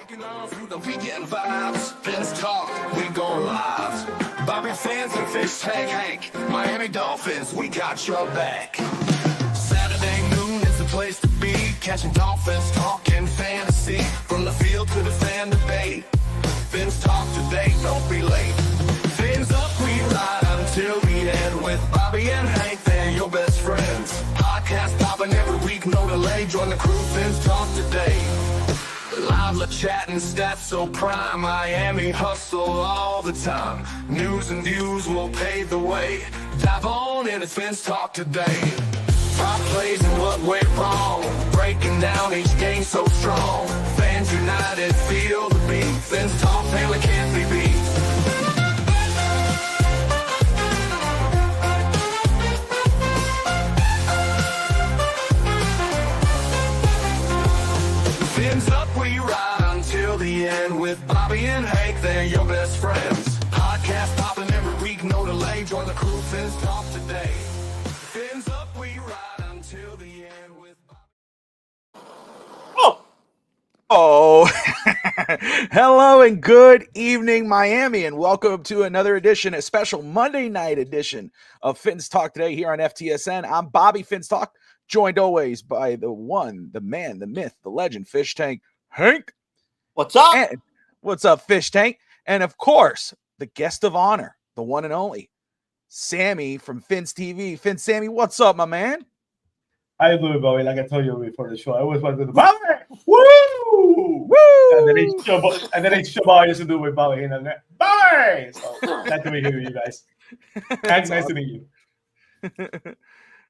Taking on through the weekend vibes. Fins talk, we go live. Bobby Fins and Fish Tank Hank. Miami Dolphins, we got your back. Saturday noon is the place to be. Catching Dolphins talking fantasy. From the field to the fan debate. Fins talk today, don't be late. Fins up, we ride until the end. With Bobby and Hank, they're your best friends. Podcast popping every week, no delay. Join the crew, Fins talk today. Live chatting, stats so prime. Miami hustle all the time. News and views will pave the way. Dive on in, it's Fins talk today. Pop plays and what went wrong. Breaking down each game so strong. Fans united, feel the beat. Fins talk, family can't be beat. Fins up, we ride until the end. With Bobby and Hank, they're your best friends. Podcast popping every week, no delay. Join the crew, Fins talk today. Fins up, we ride until the end with Bobby. Oh, hello and good evening, Miami, and welcome to another edition, a special Monday night edition of Fins Talk today here on FTSN. I'm Bobby Fins Talk, joined always by the one, the man, the myth, the legend, Fish Tank Hank. What's up? And what's up, Fish Tank? And of course, the guest of honor, the one and only Sammy from Fins TV. Sammy, what's up, my man? How you doing, Bobby? Like I told you before the show, I always want to do Bobby! Woo! Woo! And then each show I used to do with Bobby, Bobby! So glad to be here with you guys. Thanks, nice to meet you.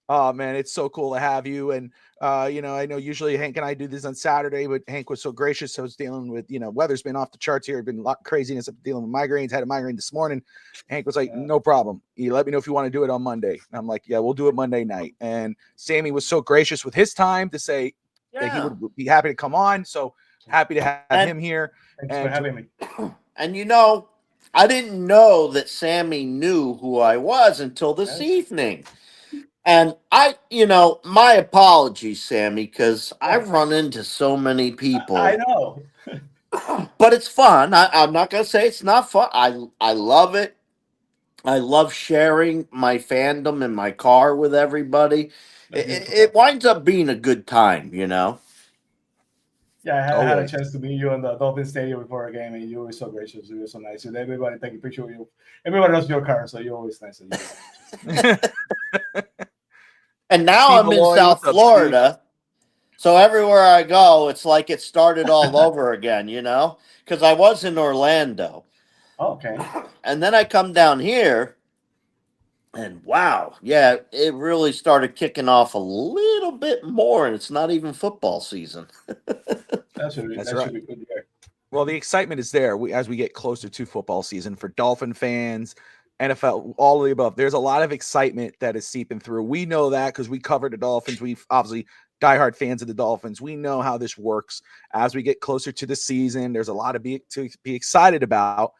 Oh man, it's so cool to have you. And I know usually Hank and I do this on Saturday, but Hank was so gracious. So I was dealing with, weather's been off the charts here. Been a lot of craziness of dealing with migraines. Had a migraine this morning. Hank was like, no problem. You let me know if you want to do it on Monday. And I'm like, yeah, we'll do it Monday night. And Sammy was so gracious with his time to say that he would be happy to come on. So happy to have him here. Thanks for having me. And I didn't know that Sammy knew who I was until this evening. And my apologies, Sammy, because I've run into so many people. I know. But it's fun. I'm not going to say it's not fun. I love it. I love sharing my fandom in my car with everybody. It winds up being a good time, Yeah, I had a chance to meet you in the Dolphins stadium before a game, and you were so gracious. You were so nice. And everybody take a picture of you. Everybody knows your car, so you're always nice. And now I'm in South Florida, so everywhere I go, it's like it started all over again, because I was in Orlando. Okay. And then I come down here, and wow, yeah, it really started kicking off a little bit more, and it's not even football season. That's right. Should be good to hear. Well, the excitement is there as we get closer to football season for Dolphin fans, NFL, all of the above. There's a lot of excitement that is seeping through. We know that because we covered the Dolphins. We've obviously diehard fans of the Dolphins. We know how this works as we get closer to the season. There's a lot to be excited about,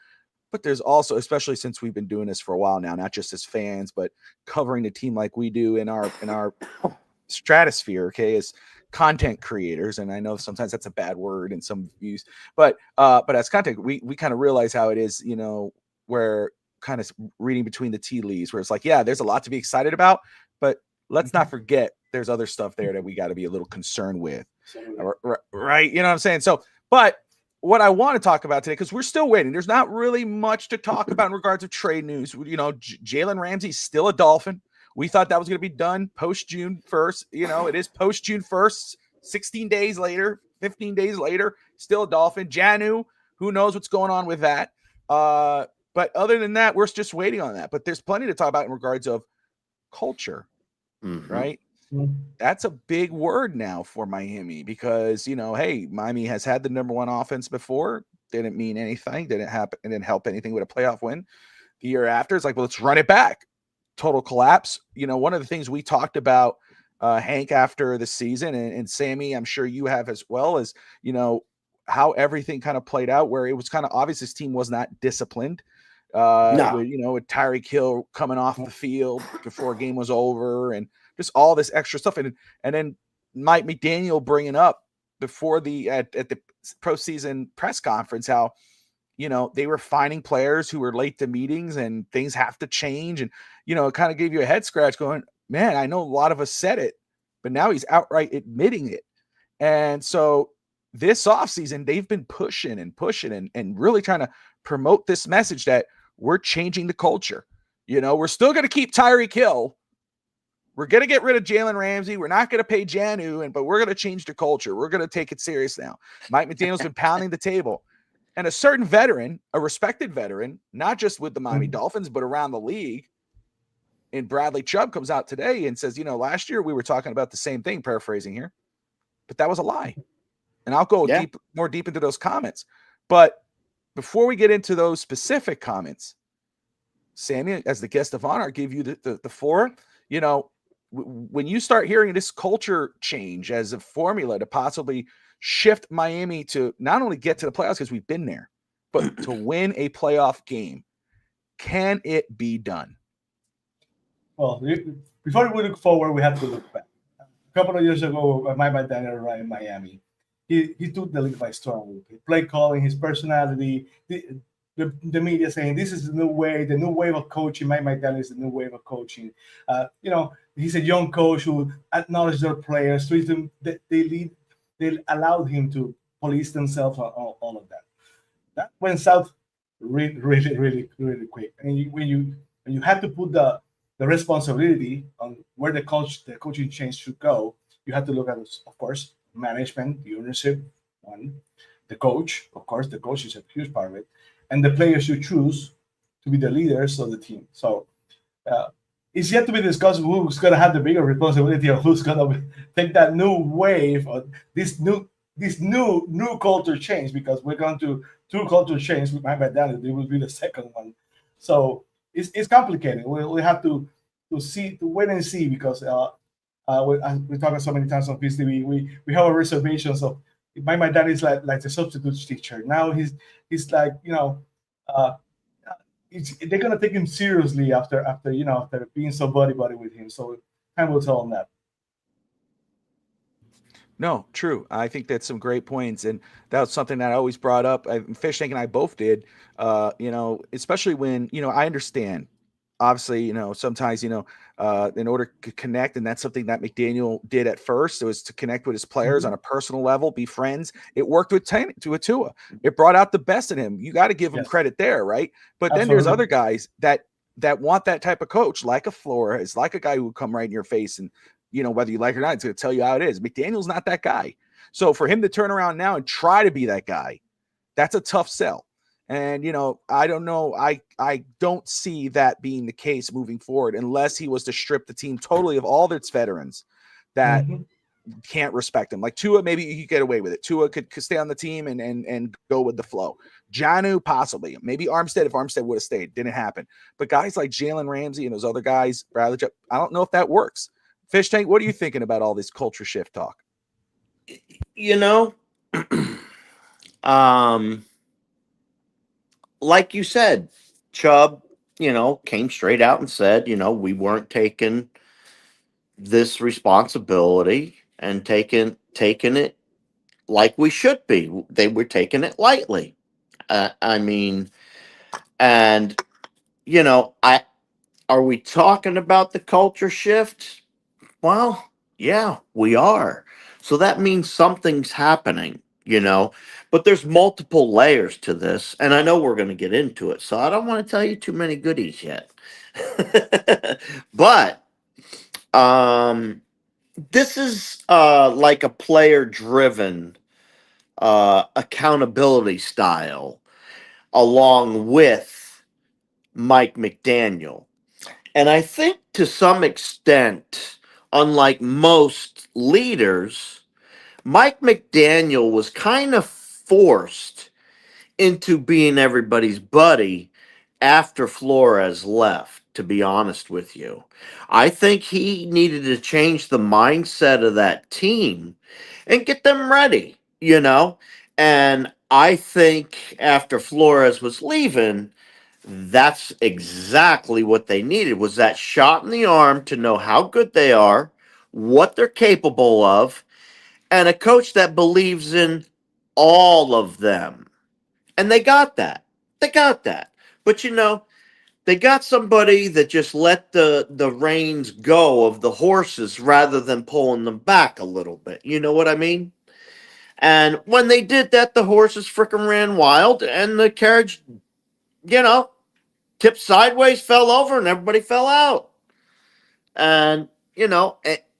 but there's also, especially since we've been doing this for a while now, not just as fans, but covering the team like we do in our stratosphere, okay, as content creators. And I know sometimes that's a bad word in some views, but as content, we kind of realize how it is, where kind of reading between the tea leaves, where it's like, yeah, there's a lot to be excited about, but let's not forget there's other stuff there that we got to be a little concerned with, right? You know what I'm saying? So, but what I want to talk about today, because we're still waiting, there's not really much to talk about in regards of trade news. Jalen Ramsey's still a Dolphin. We thought that was going to be done post June 1st. It is post June 1st, 16 days later, 15 days later, still a Dolphin. Janu, who knows what's going on with that? But other than that, we're just waiting on that. But there's plenty to talk about in regards of culture, right? Mm-hmm. That's a big word now for Miami because, hey, Miami has had the number one offense before. Didn't mean anything. Didn't happen. It didn't help anything with a playoff win. The year after, it's like, well, let's run it back. Total collapse. One of the things we talked about, Hank, after the season, and Sammy, I'm sure you have as well, as, how everything kind of played out, where it was kind of obvious this team was not disciplined. With Tyreek Hill coming off the field before a game was over, and just all this extra stuff, and then Mike McDaniel bringing up before at the postseason press conference how, they were finding players who were late to meetings and things have to change. And, it kind of gave you a head scratch going, man, I know a lot of us said it, but now he's outright admitting it. And so this offseason, they've been pushing and really trying to promote this message that we're changing the culture. We're still going to keep Tyreek Hill. We're going to get rid of Jalen Ramsey. We're not going to pay Janu, but we're going to change the culture. We're going to take it serious now. Mike McDaniel's been pounding the table. And a certain veteran, a respected veteran, not just with the Miami Dolphins, but around the league, and Bradley Chubb comes out today and says, last year we were talking about the same thing, paraphrasing here, but that was a lie. And I'll go more deep into those comments. But before we get into those specific comments, Sammy, as the guest of honor, I give you the floor. When you start hearing this culture change as a formula to possibly shift Miami to not only get to the playoffs because we've been there, but to win a playoff game, can it be done? Well, before we look forward, we have to look back. A couple of years ago, Mike McDaniel arrived in Miami. He took the league by storm. Play calling, his personality, the media saying this is the new wave of coaching. Mike McDaniel is the new wave of coaching. He's a young coach who acknowledges their players, treats them. They allowed him to police themselves on all of that. That went south really, really, really, really quick. And when you had to put the responsibility on where the coaching change should go, you have to look at, of course, management, the ownership, the coach. Of course, the coach is a huge part of it, and the players you choose to be the leaders of the team. So it's yet to be discussed who's going to have the bigger responsibility or who's going to take that new wave or this new culture change, because we're going to two culture change with my McDaniel. They will be the second one. So it's complicated. We have to wait and see, because we talked so many times on Fins TV. We have our reservations of my dad is like the substitute teacher. Now he's like, they're gonna take him seriously after being so buddy with him. So time will tell on that. No, true. I think that's some great points, and that was something that I always brought up. Fish Tank and I both did. Especially when I understand. Obviously, sometimes in order to connect, and that's something that McDaniel did at first. It was to connect with his players on a personal level, be friends. It worked with Tua. It brought out the best in him. You got to give him credit there, right? But then there's other guys that want that type of coach, like a Flores, like a guy who would come right in your face and. Whether you like it or not, it's going to tell you how it is. McDaniel's not that guy. So for him to turn around now and try to be that guy, that's a tough sell. And, I don't know. I don't see that being the case moving forward unless he was to strip the team totally of all its veterans that can't respect him. Like Tua, maybe you could get away with it. Tua could stay on the team and go with the flow. Janu, possibly. Maybe Armstead, if Armstead would have stayed. Didn't happen. But guys like Jalen Ramsey and those other guys, Bradley, I don't know if that works. Fish Tank, what are you thinking about all this culture shift talk? Like you said, Chubb, came straight out and said, we weren't taking this responsibility and taking it like we should be. They were taking it lightly. Are we talking about the culture shift? Well, yeah, we are. So that means something's happening, but there's multiple layers to this, and I know we're going to get into it. So I don't want to tell you too many goodies yet. But this is like a player-driven accountability style along with Mike McDaniel. And I think to some extent, unlike most leaders, Mike McDaniel was kind of forced into being everybody's buddy after Flores left, to be honest with you. I think he needed to change the mindset of that team and get them ready, And I think after Flores was leaving, that's exactly what they needed, was that shot in the arm to know how good they are, what they're capable of, and a coach that believes in all of them. And they got that. They got that. But they got somebody that just let the reins go of the horses rather than pulling them back a little bit. You know what I mean? And when they did that, the horses frickin' ran wild, and the carriage, tipped sideways, fell over, and everybody fell out. And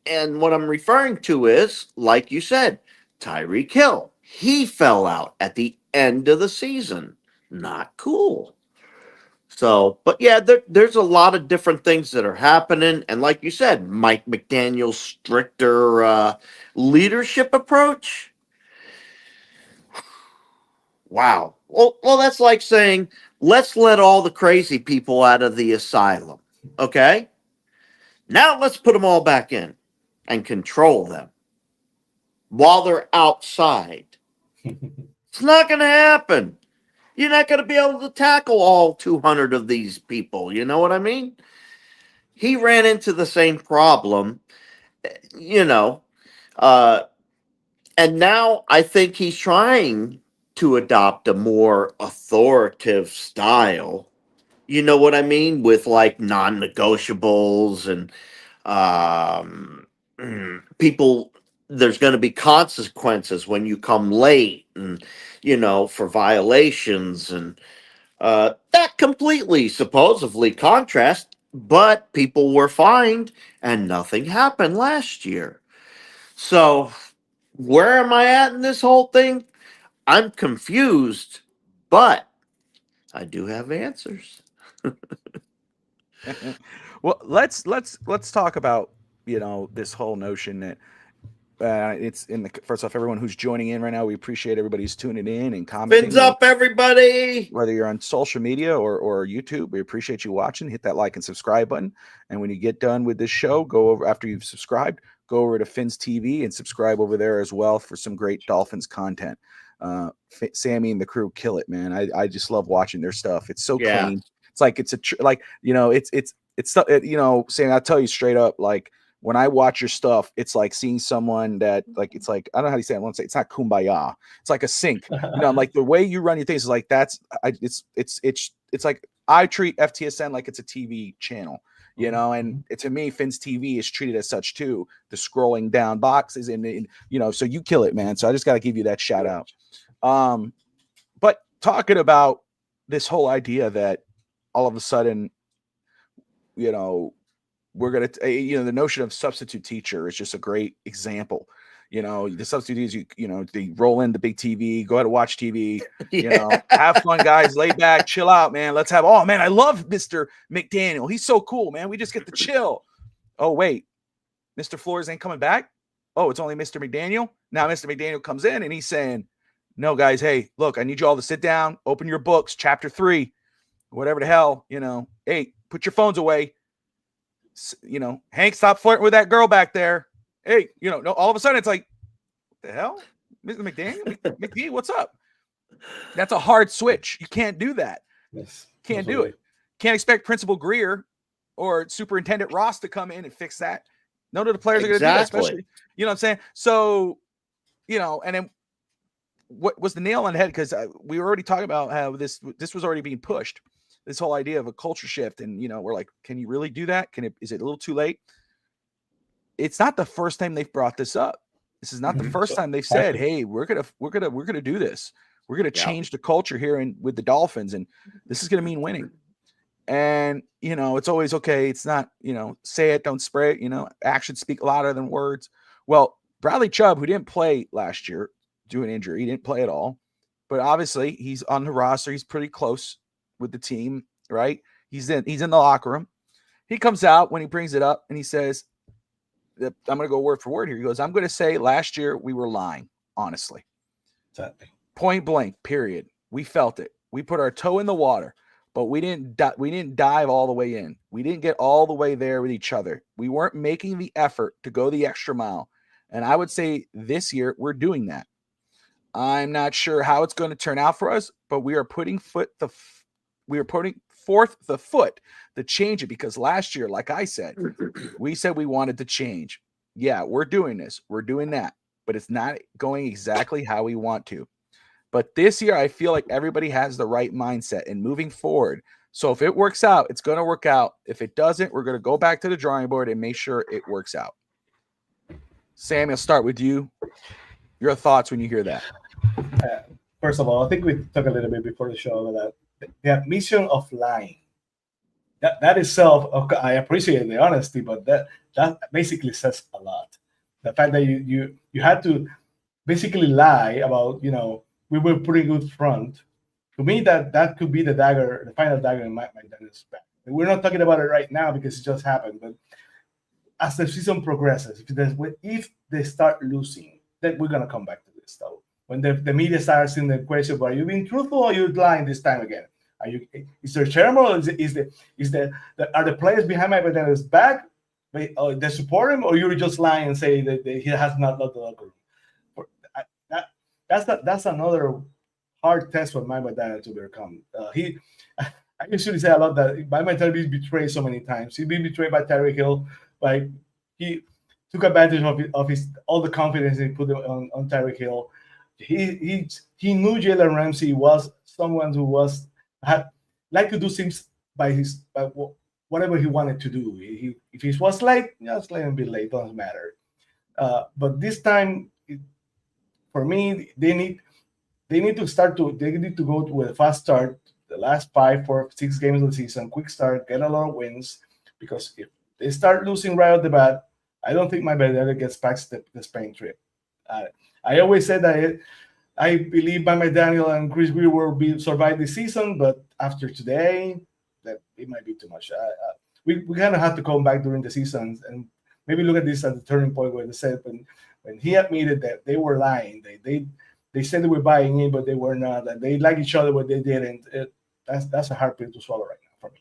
and what I'm referring to is, like you said, Tyreek Hill. He fell out at the end of the season. Not cool. So, but yeah, there's a lot of different things that are happening. And like you said, Mike McDaniel's stricter leadership approach. Wow. Well, that's like saying, let's let all the crazy people out of the asylum. Okay? Now let's put them all back in and control them while they're outside. It's not going to happen. You're not going to be able to tackle all 200 of these people. You know what I mean? He ran into the same problem, you know, uh, and now I think he's trying to adopt a more authoritative style. You know what I mean? With like non-negotiables and people, there's going to be consequences when you come late and, for violations. And that completely, supposedly, contrast, but people were fined and nothing happened last year. So, where am I at in this whole thing? I'm confused, but I do have answers. Well, let's talk about this whole notion that it's in the first off, everyone who's joining in right now, we appreciate everybody who's tuning in and commenting. Fins up, everybody! Whether you're on social media or YouTube, we appreciate you watching. Hit that like and subscribe button. And when you get done with this show, go over after you've subscribed, go over to Fins TV and subscribe over there as well for some great Dolphins content. Sammy and the crew kill it, man. I just love watching their stuff. It's so clean. It's like it's Sammy, I'll tell you straight up, like when I watch your stuff, it's like seeing someone that it's like, I don't know how to say it. I won't say it's not kumbaya. It's like a sync. Like the way you run your things is like it's like I treat FTSN like it's a TV channel, and to me, Fins TV is treated as such too. The scrolling down boxes and so you kill it, man. So I just got to give you that shout out. But talking about this whole idea that all of a sudden, we're going to, the notion of substitute teacher is just a great example. The substitutes, they roll in the big TV, go ahead and watch TV, have fun, guys, lay back, chill out, man. Let's have, oh man, I love Mr. McDaniel. He's so cool, man. We just get to chill. Oh, wait, Mr. Flores ain't coming back. Oh, it's only Mr. McDaniel. Now Mr. McDaniel comes in and he's saying, no, guys, hey, look, I need you all to sit down, open your books, chapter 3, whatever the hell, hey, put your phones away. Hank, stop flirting with that girl back there. Hey, no, all of a sudden it's like, what the hell? Mr. McDaniel, McD, what's up? That's a hard switch. You can't do that. Yes, can't do it. Can't expect Principal Greer or Superintendent Ross to come in and fix that. None of the players are going to do that, especially, what I'm saying? So, and then what was the nail on the head? Because we were already talking about how this was already being pushed. This whole idea of a culture shift. And, we're like, can you really do that? Is it a little too late? It's not the first time they've brought this up. This is not the first time they've said, hey, we're going to do this. We're going to change the culture here with the Dolphins. And this is going to mean winning. And, it's always okay. It's not, say it, don't spray it, actions speak louder than words. Well, Bradley Chubb, who didn't play last year due to an injury, he didn't play at all, but obviously he's on the roster. He's pretty close with the team, right? He's in the locker room. He comes out when he brings it up and he says, I'm going to go word for word here. He goes, I'm going to say last year we were lying, honestly. Exactly. Point blank, period. We felt it. We put our toe in the water, but we didn't dive all the way in. We didn't get all the way there with each other. We weren't making the effort to go the extra mile. And I would say this year we're doing that. I'm not sure how it's going to turn out for us, but we are putting forth the foot to change it, because last year, like I said, we said we wanted to change. Yeah, we're doing this. We're doing that. but it's not going exactly how we want to. But this year, I feel like everybody has the right mindset and moving forward. So if it works out, it's going to work out. If it doesn't, we're going to go back to the drawing board and make sure it works out. Sammy, I'll start with you. Your thoughts when you hear that? First of all, I think we talked a little bit before the show about that the admission of lying. That itself, okay, I appreciate the honesty, but that basically says a lot. The fact that you had to basically lie about, we were pretty good front. To me, that could be the dagger, the final dagger in my Daniel's back. We're not talking about it right now because it just happened, but as the season progresses, if they start losing, then we're gonna come back to this though. When the media starts in the question, are you being truthful or are you lying this time again? Is there chairman or are the players behind my Daniel's back? They support him, or you're just lying and say that he has not left the locker room? That's another hard test for Mike McDaniel to overcome. I usually say a lot that Mike McDaniel is betrayed so many times. He's been betrayed by Tyreek Hill. Like he took advantage of his all the confidence he put on Tyreek Hill. He knew Jalen Ramsey was someone who had like to do things by whatever he wanted to do. If he was late, just let him be late. Doesn't matter. But this time, for me, they need to go with a fast start. The last 5, 4, 6 games of the season, quick start, get a lot of wins. Because if they start losing right off the bat, I don't think my Benedetta gets past the Spain trip. I always said that I believe Mike McDaniel and Chris Greer will survive this season, but after today, that it might be too much. We kind of have to come back during the season and maybe look at this as the turning point where they said when he admitted that they were lying, they said they were buying in, but they were not. That they like each other, but they didn't. That's a hard pill to swallow right now for me.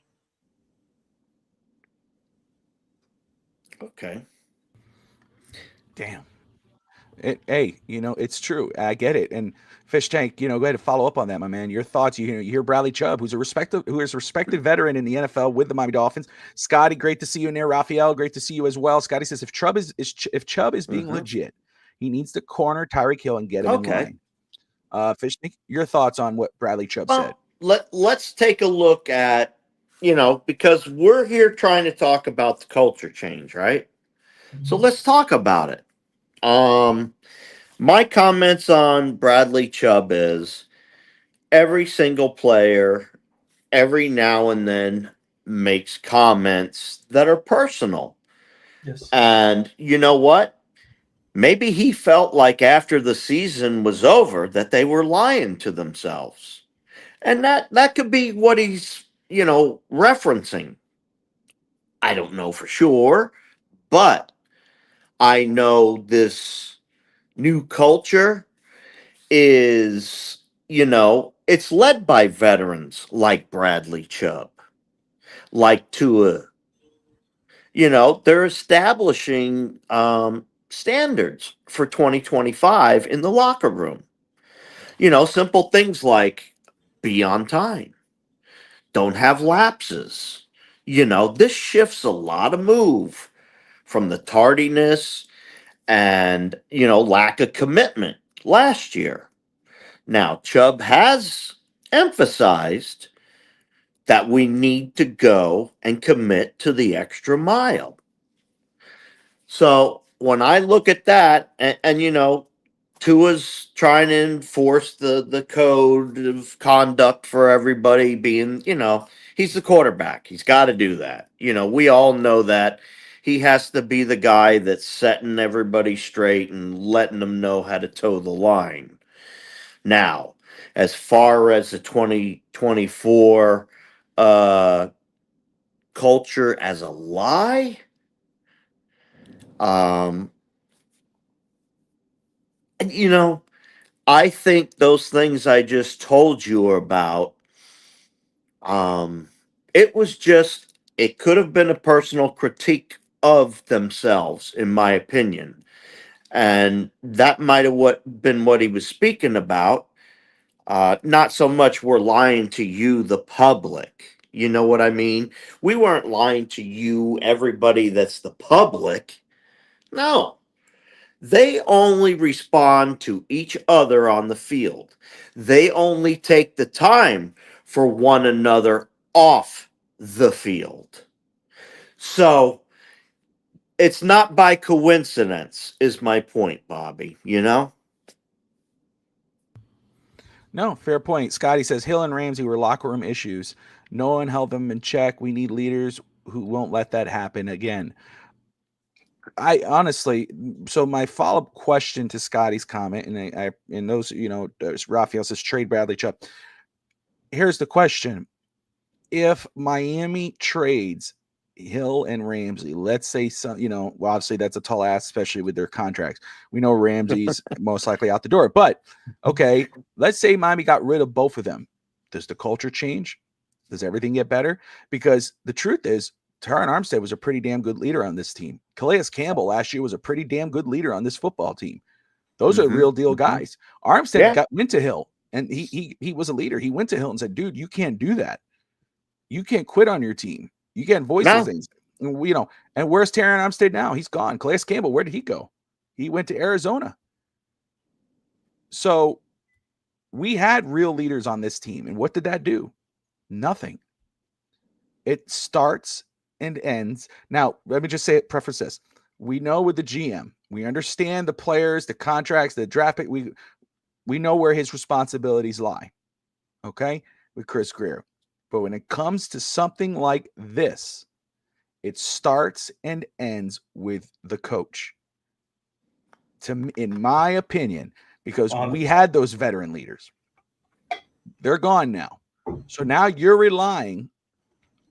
Okay. Damn. Hey, it's true. I get it. And Fish Tank, go ahead and follow up on that, my man. Your thoughts. You hear Bradley Chubb, who is a respected veteran in the NFL with the Miami Dolphins. Scotty, great to see you in there. Raphael, great to see you as well. Scotty says if Chubb is being legit, he needs to corner Tyreek Hill and get him in line. Fish Tank, your thoughts on what Bradley Chubb said? Let's take a look at, because we're here trying to talk about the culture change, right? So let's talk about it. My comments on Bradley Chubb is every single player, every now and then makes comments that are personal. Yes. And you know what? Maybe he felt like after the season was over that they were lying to themselves. And that could be what he's, referencing. I don't know for sure, but I know this new culture is, it's led by veterans like Bradley Chubb, like Tua. They're establishing standards for 2025 in the locker room. Simple things like be on time, don't have lapses. This shifts a lot of move from the tardiness and, lack of commitment last year. Now, Chubb has emphasized that we need to go and commit to the extra mile. So when I look at that, and Tua's trying to enforce the code of conduct for everybody being, he's the quarterback. He's got to do that. We all know that. He has to be the guy that's setting everybody straight and letting them know how to toe the line. Now, as far as the 2024 culture as a lie, I think those things I just told you about, it could have been a personal critique of themselves, in my opinion. And that might have been what he was speaking about. Not so much we're lying to you, the public. You know what I mean? We weren't lying to you, everybody that's the public. No. They only respond to each other on the field. They only take the time for one another off the field. So it's not by coincidence, is my point, Bobby. You know? No, fair point. Scotty says Hill and Ramsey were locker room issues. No one held them in check. We need leaders who won't let that happen again. I honestly, so my follow-up question to Scotty's comment, and I in those, Raphael says trade Bradley Chubb. Here's the question: if Miami trades Hill and Ramsey, let's say some, well, obviously that's a tall ask, especially with their contracts. We know Ramsey's most likely out the door, but okay, let's say Miami got rid of both of them. Does the culture change? Does everything get better? Because the truth is, Taron Armstead was a pretty damn good leader on this team. Calais Campbell last year was a pretty damn good leader on this football team. Those are real deal guys. Armstead went to Hill, and he was a leader. He went to Hill and said, dude, you can't do that. You can't quit on your team. You can't voice those things. And where's Taron Armstead now? He's gone. Calais Campbell, where did he go? He went to Arizona. So we had real leaders on this team. And what did that do? Nothing. It starts and ends. Now, let me just say it, preface this. We know with the GM, we understand the players, the contracts, the draft pick. We know where his responsibilities lie. Okay? With Chris Grier. But when it comes to something like this, it starts and ends with the coach. In my opinion, because we had those veteran leaders. They're gone now. So now you're relying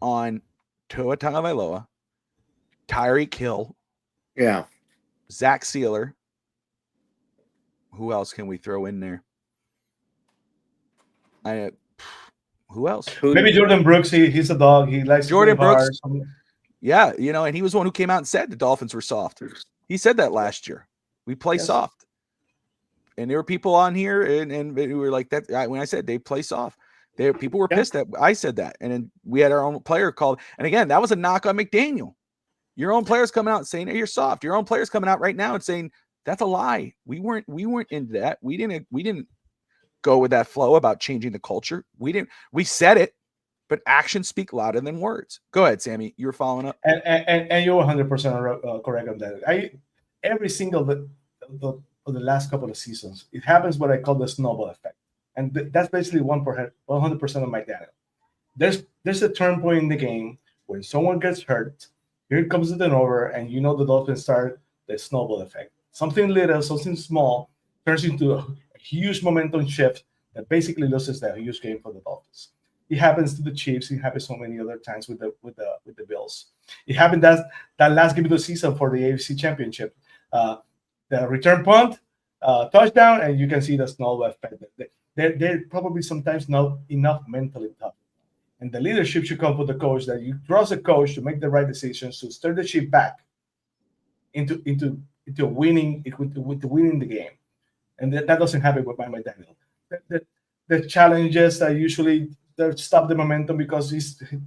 on Tua Tagovailoa, Tyreek Hill, Zach Sealer. Who else can we throw in there? Who else? Maybe Jordan Brooks. He's a dog. He likes Jordan Brooks. Yeah, and he was one who came out and said the Dolphins were soft. He said that last year. We play soft. And there were people on here and who were like that. When I said they play soft, people were pissed that I said that. And then we had our own player called. And again, that was a knock on McDaniel. Your own players coming out and saying, hey, you're soft. Your own players coming out right now and saying that's a lie. We weren't into that. We didn't go with that flow about changing the culture. We said it, but actions speak louder than words. Go ahead, Sammy. You were following up. And you're 100% correct on that. Every single of the last couple of seasons, it happens what I call the snowball effect. And that's basically 100% of my data. There's a turn point in the game when someone gets hurt, here comes the turnover, and the Dolphins start the snowball effect. Something little, something small turns into a huge momentum shift that basically loses that huge game for the Dolphins. It happens to the Chiefs. It happens so many other times with the Bills. It happened that last game of the season for the AFC Championship. The return punt, touchdown, and you can see the snowball effect. They're probably sometimes not enough mentally tough. And the leadership should come from the coach, that you trust the coach to make the right decisions, to stir the ship back into winning the game. And that doesn't happen with Mike Daniel. The challenges that usually stop the momentum because he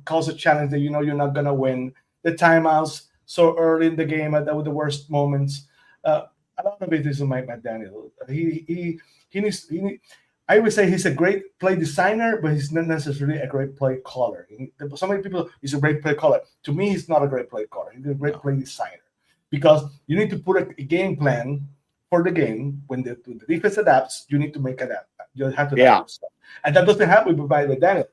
calls a challenge that you're not going to win. The timeouts so early in the game at the worst moments. A lot of it is Mike McDaniel. He needs. I would say he's a great play designer, but he's not necessarily a great play caller. So many people, he's a great play caller. To me, he's not a great play caller. He's a great play designer, because you need to put a game plan for the game. When the defense adapts, you need to make adapt. You have to adapt stuff. And that doesn't happen with McDaniel.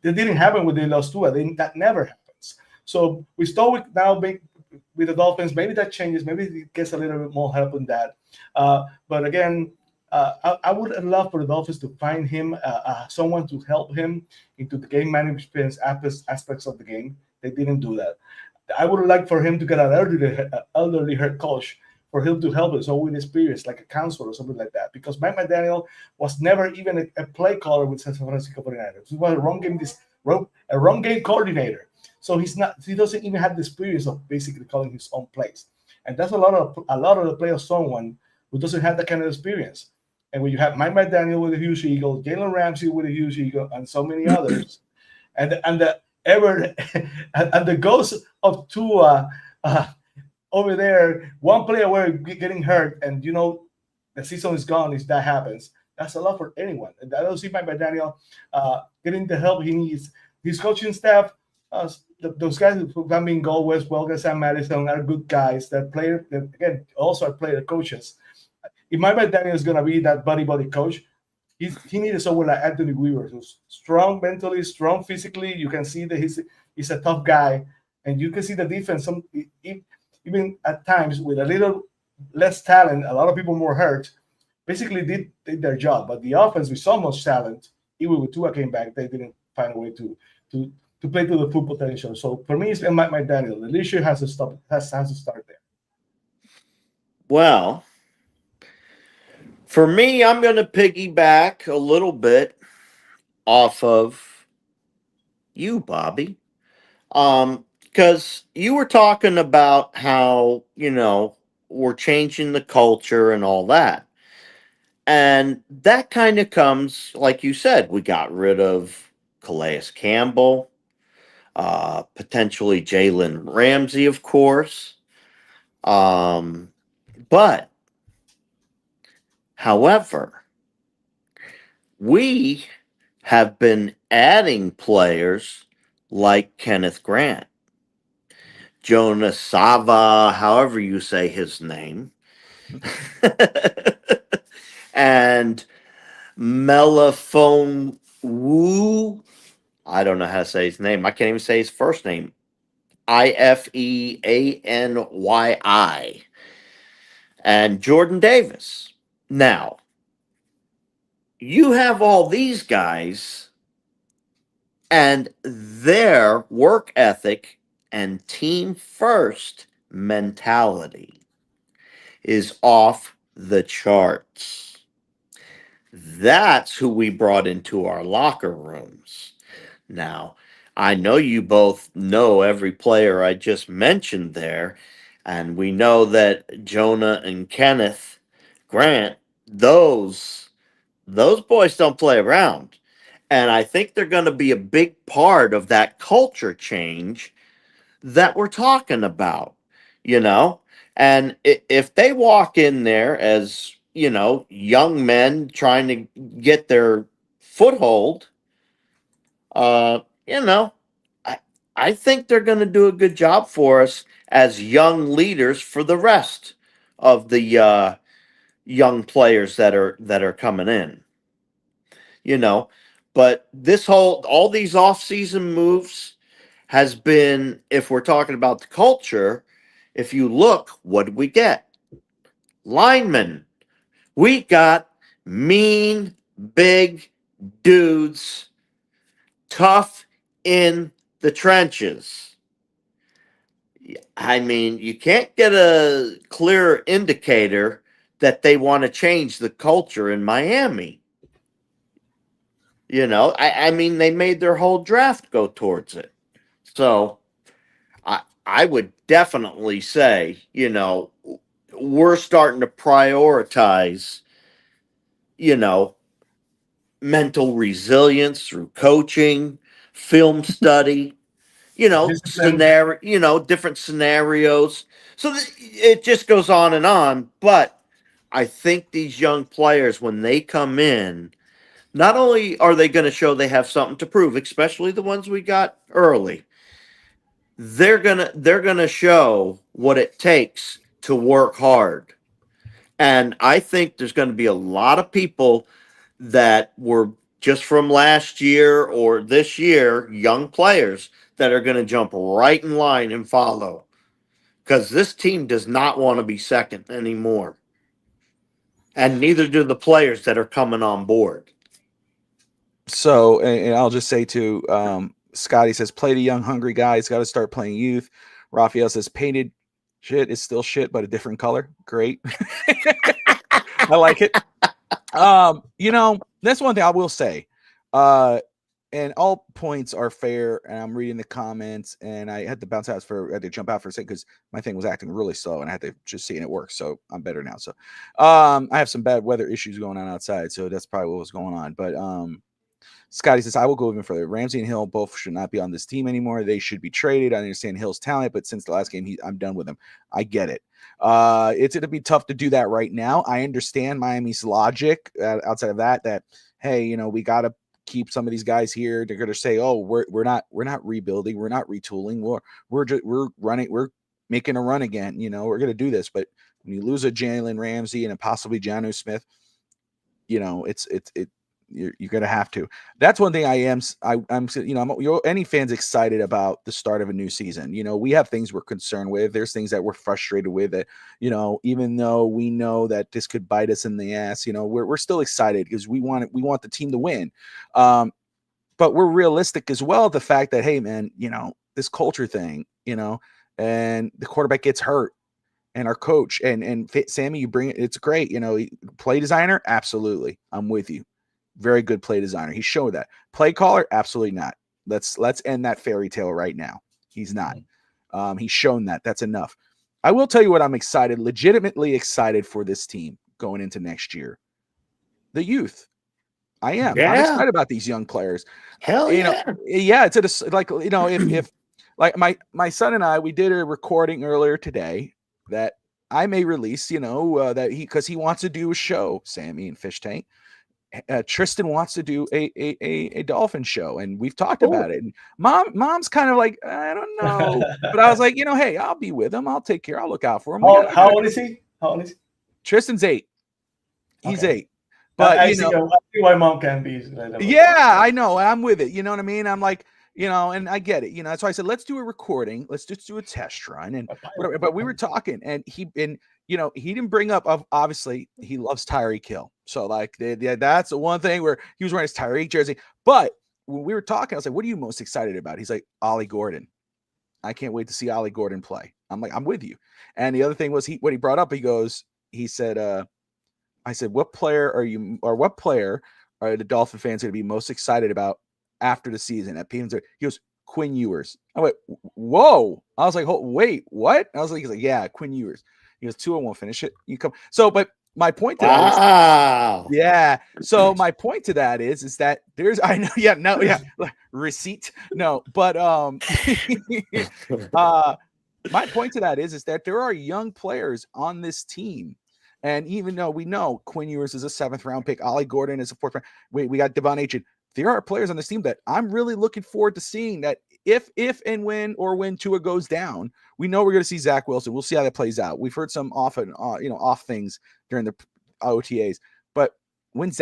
That didn't happen when they lost Tua. That never happens. So we start with now with the Dolphins. Maybe that changes. Maybe it gets a little bit more help in that. But again, I would love for the Dolphins to find him someone to help him into the game management aspects of the game. They didn't do that. I would like for him to get an elderly head coach for him to help us, so with experience, like a counselor or something like that. Because Mike McDaniel was never even a play caller with San Francisco 49ers. He was a run game coordinator. So he doesn't even have the experience of basically calling his own plays. And that's a lot of the play of someone who doesn't have that kind of experience. And when you have Mike McDaniel with a huge ego, Jalen Ramsey with a huge ego, and so many others, and the ghost of Tua over there, one player were getting hurt, and the season is gone if that happens. That's a lot for anyone. And I don't see Mike McDaniel getting the help he needs. His coaching staff, those guys who have been Gold West, Welker, Sam Madison are good guys that play. That again also are player coaches. If Mike McDaniel is gonna be that buddy coach, he needed someone like Anthony Weaver, who's strong mentally, strong physically. You can see that he's a tough guy, and you can see the defense. Even at times with a little less talent, a lot of people more hurt, basically did their job. But the offense with so much talent, even with Tua came back, they didn't find a way to play to the full potential. So for me, it's Mike McDaniel. The leadership has to start there. Well, for me, I'm going to piggyback a little bit off of you, Bobby. Because you were talking about how, we're changing the culture and all that. And that kind of comes, like you said, we got rid of Calais Campbell, potentially Jalen Ramsey, of course. But, however, we have been adding players like Kenneth Grant, Jonas Sava, however you say his name, and Meliphone Wu. I don't know how to say his name. I can't even say his first name. Ifeanyi. And Jordan Davis. Now, you have all these guys and their work ethic and team first mentality is off the charts. That's who we brought into our locker rooms. Now, I know you both know every player I just mentioned there, and we know that Jonah and Kenneth Grant, those boys don't play around. And I think they're going to be a big part of that culture change that we're talking about, And if they walk in there as, young men trying to get their foothold, you know, I think they're going to do a good job for us as young leaders for the rest of the young players that are coming in. You know, but all these off-season moves has been, if we're talking about the culture, if you look, what did we get? Linemen. We got mean, big dudes, tough in the trenches. I mean, you can't get a clear indicator that they want to change the culture in Miami. I mean, they made their whole draft go towards it. So I would definitely say, we're starting to prioritize, mental resilience through coaching, film study, Discipline. different scenarios. So it just goes on and on. But I think these young players, when they come in, not only are they going to show they have something to prove, especially the ones we got early, they're gonna show what it takes to work hard. And I think there's going to be a lot of people that were just from last year or this year, young players that are going to jump right in line and follow. Because this team does not want to be second anymore. And neither do the players that are coming on board. So, and I'll just say too, Scotty says, play the young, hungry guys, got to start playing youth. Raphael says, painted shit is still shit, but a different color. Great. I like it. That's one thing I will say. And all points are fair. And I'm reading the comments, and I had to I had to jump out for a second because my thing was acting really slow, and I had to just see it work. So I'm better now. So, I have some bad weather issues going on outside, so that's probably what was going on. But Scotty says, I will go even further. Ramsey and Hill both should not be on this team anymore. They should be traded. I understand Hill's talent, but since the last game, I'm done with him. I get it. It's going to be tough to do that right now. I understand Miami's logic outside of that, hey, we got to keep some of these guys here. They're going to say, oh, we're not rebuilding. We're not retooling. We're running. We're making a run again. We're going to do this. But when you lose a Jalen Ramsey and a possibly Jonnu Smith, you're going to have to. That's one thing any fans excited about the start of a new season. We have things we're concerned with. There's things that we're frustrated with that, even though we know that this could bite us in the ass, we're still excited because we want the team to win. But we're realistic as well. The fact that, hey man, this culture thing, and the quarterback gets hurt and our coach and Sammy, you bring it. It's great. Play designer. Absolutely. I'm with you. Very good play designer. He showed that. Play caller, absolutely not. Let's end that fairy tale right now. He's not. He's shown that. That's enough. I will tell you what I'm legitimately excited for this team going into next year. The youth. I am. Yeah. I'm excited about these young players. Hell yeah. It's if like my son and I, we did a recording earlier today that I may release, that because he wants to do a show, Sammy and Fish Tank. Tristan wants to do a dolphin show, and we've talked about it. And mom's kind of like, I don't know, but I was like, hey, I'll be with him. I'll take care. I'll look out for him. How old is he? Tristan's 8. He's 8. But I see why mom can be. Yeah, I know. I'm with it. You know what I mean? I'm like, and I get it. That's why I said, let's do a recording. Let's just do a test run and whatever. But we were talking, and he didn't bring up, obviously he loves Tyreek Hill. So like that's the one thing where he was wearing his Tyreek jersey. But when we were talking, I was like, what are you most excited about? He's like, Ollie Gordon. I can't wait to see Ollie Gordon play. I'm like, I'm with you. And the other thing was what he brought up, he said, I said, what player are the Dolphin fans going to be most excited about after the season at PM's? He goes, Quinn Ewers. I went, whoa. I was like, oh, wait, what? I was like, he's like, yeah, Quinn Ewers. He goes, 2 and 1 finish it. You come. So, but my point to that is, yeah. So my point to that is that there's, I know, yeah, no, yeah, receipt, no, but my point to that is that there are young players on this team. And even though we know Quinn Ewers is a 7th round pick, Ollie Gordon is a 4th round. We got Devon Achane. There are players on this team that I'm really looking forward to seeing that if and when Tua goes down, we know we're going to see Zach Wilson. We'll see how that plays out. We've heard some off things during the OTAs, but when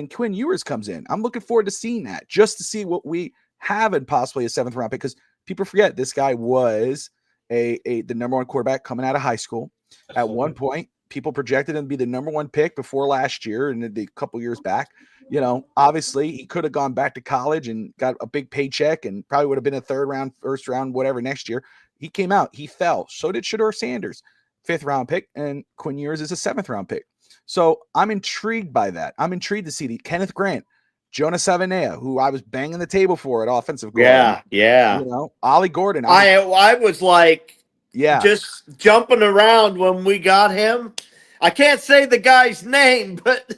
Quinn Ewers comes in, I'm looking forward to seeing that just to see what we have in possibly a 7th round pick, because people forget this guy was the number 1 quarterback coming out of high school. At one point, people projected him to be the number 1 pick before last year and the couple years back. Obviously he could have gone back to college and got a big paycheck and probably would have been a 3rd round, 1st round, whatever next year. He came out, he fell. So did Shedeur Sanders, 5th round pick, and Quinn Ewers is a 7th round pick. So I'm intrigued by that. I'm intrigued to see Kenneth Grant, Jonah Savanea, who I was banging the table for at offensive guard. Yeah. Ollie Gordon. I was like, just jumping around when we got him. I can't say the guy's name, but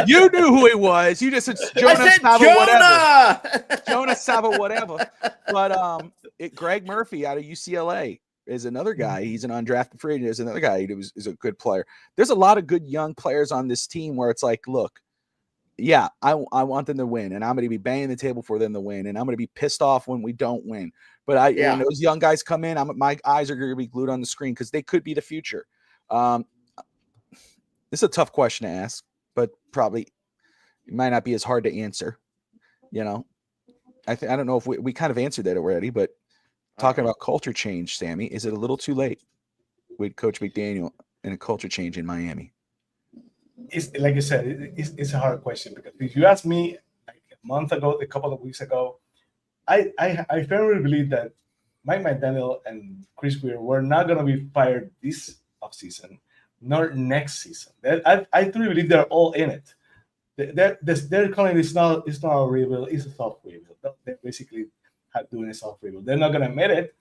you knew who he was. You just said Jonah Sava, whatever. Jonah Sava, whatever. But Greg Murphy out of UCLA is another guy. He's an undrafted free agent. There's another guy who is a good player. There's a lot of good young players on this team where it's like, look, yeah, I want them to win, and I'm going to be banging the table for them to win, and I'm going to be pissed off when we don't win. But when those young guys come in, my eyes are going to be glued on the screen because they could be the future. This is a tough question to ask, but probably it might not be as hard to answer. I don't know if we kind of answered that already, but talking about culture change, Sammy, is it a little too late with Coach McDaniel and a culture change in Miami? It's like you said, it's a hard question, because if you asked me like a month ago, a couple of weeks ago, I firmly believe that Mike McDaniel and Chris Weir were not going to be fired this offseason, nor next season. I truly believe they're all in it. They're calling it's not a rebuild, it's a soft rebuild. They're basically doing a soft rebuild. They're not going to admit it,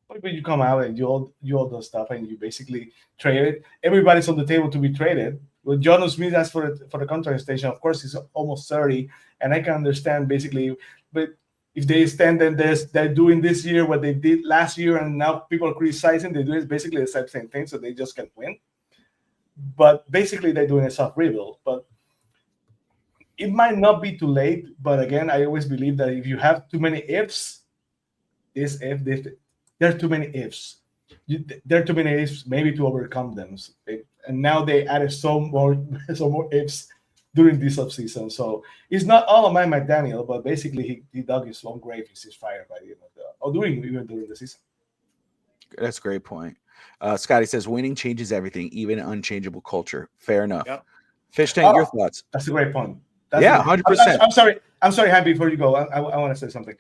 but when you come out and you all do stuff and you basically trade it, everybody's on the table to be traded. When John Smith asked for the contract extension, of course he's almost 30, and I can understand basically. But if they stand and they're doing this year what they did last year, and now people are criticizing, they do it basically the same thing, so they just can't win. But basically, they're doing a soft rebuild. But it might not be too late. But again, I always believe that if you have too many ifs, there are too many ifs. There are too many ifs, maybe to overcome them. And now they added so more ifs during this offseason. So it's not all on Mike McDaniel, but basically he dug his own grave. He's fired by the end of even during the season. That's a great point. Scotty says winning changes everything, even unchangeable culture. Fair enough. Yep. Fish Tank, your thoughts? That's a great point. 100%. I'm sorry, Happy, before you go, I want to say something.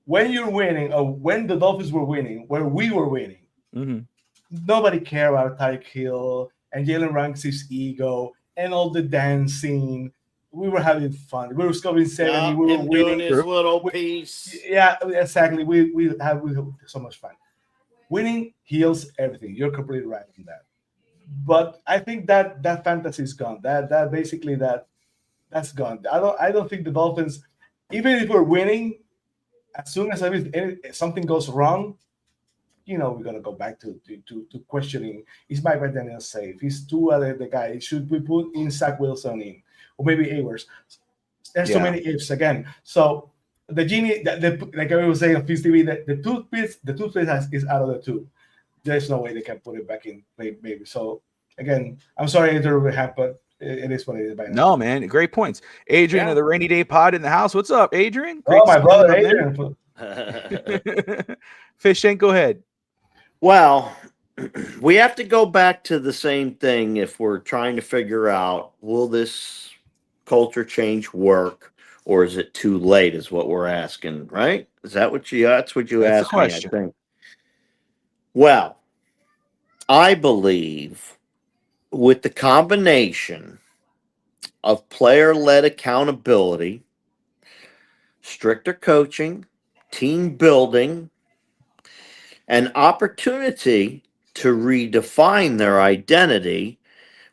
When you're winning, or when the Dolphins were winning, where we were winning, nobody cared about Tyreek Hill and Jalen Ramsey's ego and all the dancing. We were having fun. We were scoring 70. We were winning. Doing his little piece. Yeah, exactly. We had so much fun. Winning heals everything. You're completely right in that. But I think that fantasy is gone. That basically that's gone. I don't think the Dolphins, even if we're winning, as soon as something goes wrong, we're gonna go back to questioning: is Mike McDaniel safe? Is Tua the guy? Should we put in Zach Wilson in, or maybe Awers? There's so many ifs again. So the genie, like I was saying on Fins TV, the toothpaste is out of the tube. There's no way they can put it back in, maybe. So again, I'm sorry it didn't happen, but it is what it is by now. No, man, great points. Adrian of the Rainy Day Pod in the house. What's up, Adrian? Great my brother Adrian. Fish Tank, go ahead. Well, we have to go back to the same thing if we're trying to figure out, will this culture change work, or is it too late, is what we're asking, right? Is that that's what you asked me, I think. Well, I believe with the combination of player-led accountability, stricter coaching, team building, an opportunity to redefine their identity,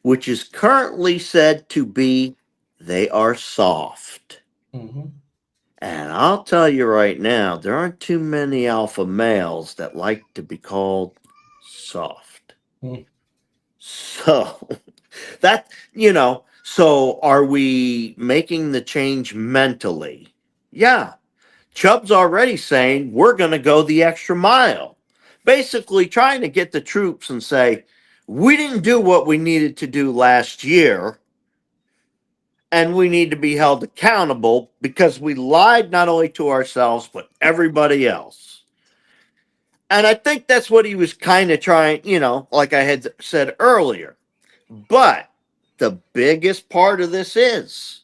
which is currently said to be they are soft. And I'll tell you right now, there aren't too many alpha males that like to be called soft. So that, so are we making the change mentally? Yeah. Chubb's already saying we're going to go the extra mile. Basically trying to get the troops and say, we didn't do what we needed to do last year, and we need to be held accountable because we lied not only to ourselves, but everybody else. And I think that's what he was kind of trying, like I had said earlier. But the biggest part of this is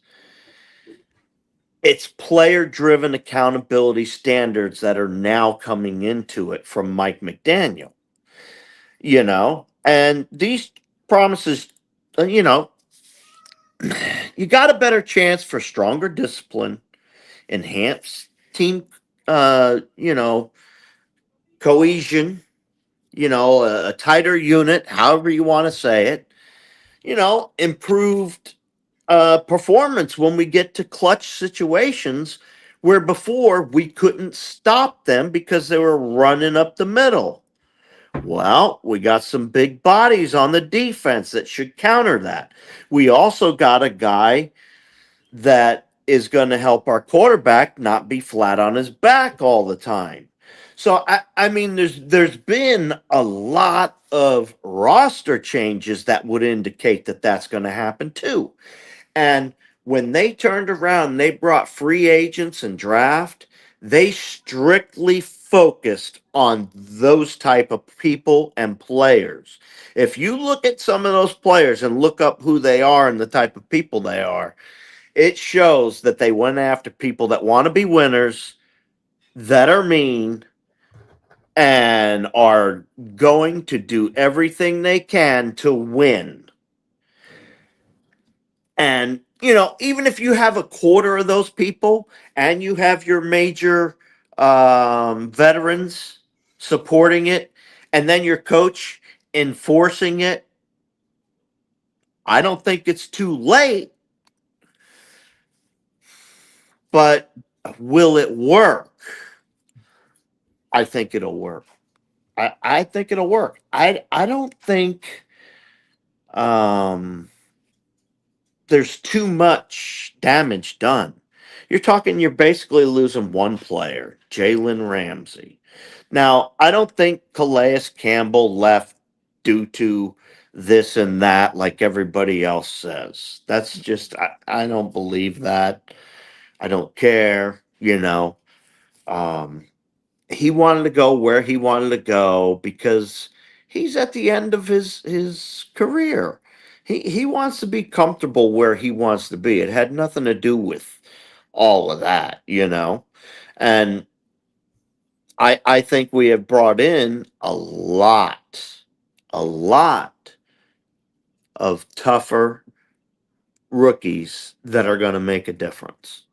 it's player-driven accountability standards that are now coming into it from Mike McDaniel. And these promises, you got a better chance for stronger discipline, enhanced team, cohesion, a tighter unit, however you want to say it, improved performance when we get to clutch situations where before we couldn't stop them because they were running up the middle. Well, we got some big bodies on the defense that should counter that. We also got a guy that is going to help our quarterback not be flat on his back all the time. So, I mean, there's been a lot of roster changes that would indicate that that's going to happen too. And when they turned around and they brought free agents and draft, they strictly focused on those type of people and players. If you look at some of those players and look up who they are and the type of people they are, it shows that they went after people that want to be winners, that are mean, and are going to do everything they can to win. And, even if you have a quarter of those people and you have your major veterans supporting it, and then your coach enforcing it, I don't think it's too late, but will it work? I think it'll work. I think it'll work. I don't think um, there's too much damage done. You're basically losing one player, Jalen Ramsey. Now, I don't think Calais Campbell left due to this and that like everybody else says. That's just I don't believe that. I don't care, you know. Um, he wanted to go where he wanted to go because he's at the end of his career. He wants to be comfortable where he wants to be. It had nothing to do with all of that, you know. And I think we have brought in a lot of tougher rookies that are going to make a difference.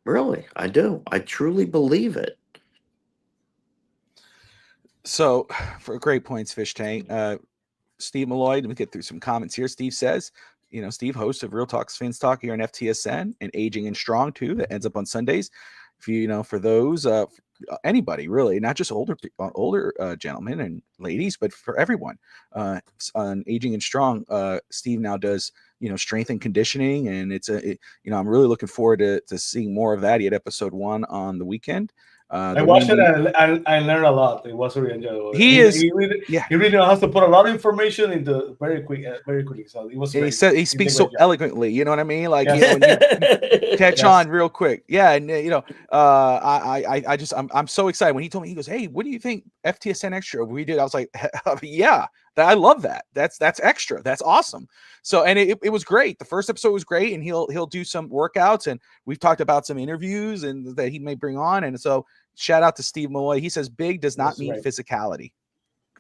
Really, I do. I truly believe it. So, for great points, Fish Tank. Steve Malloy, let me get through some comments here. Steve says, Steve, host of Real Talks Fins Talk here on FTSN and Aging and Strong too, that ends up on Sundays. If for those, anybody really, not just older gentlemen and ladies, but for everyone, on Aging and Strong, Steve now does strength and conditioning, and I'm really looking forward to seeing more of that. He had episode 1 on the weekend. I watched it and I learned a lot. It was really enjoyable. He really knows how to put a lot of information into very quickly. So it was. And he speaks so eloquently. You know what I mean? Like Yes. you catch on real quick. Yeah, and I'm so excited when he told me. He goes, "Hey, what do you think FTSN Extra we did?" I was like, "Yeah, I love that. That's extra. That's awesome." So and it was great. The first episode was great, and he'll do some workouts, and we've talked about some interviews and that he may bring on, and so. Shout out to Steve Malloy. He says big does not mean physicality.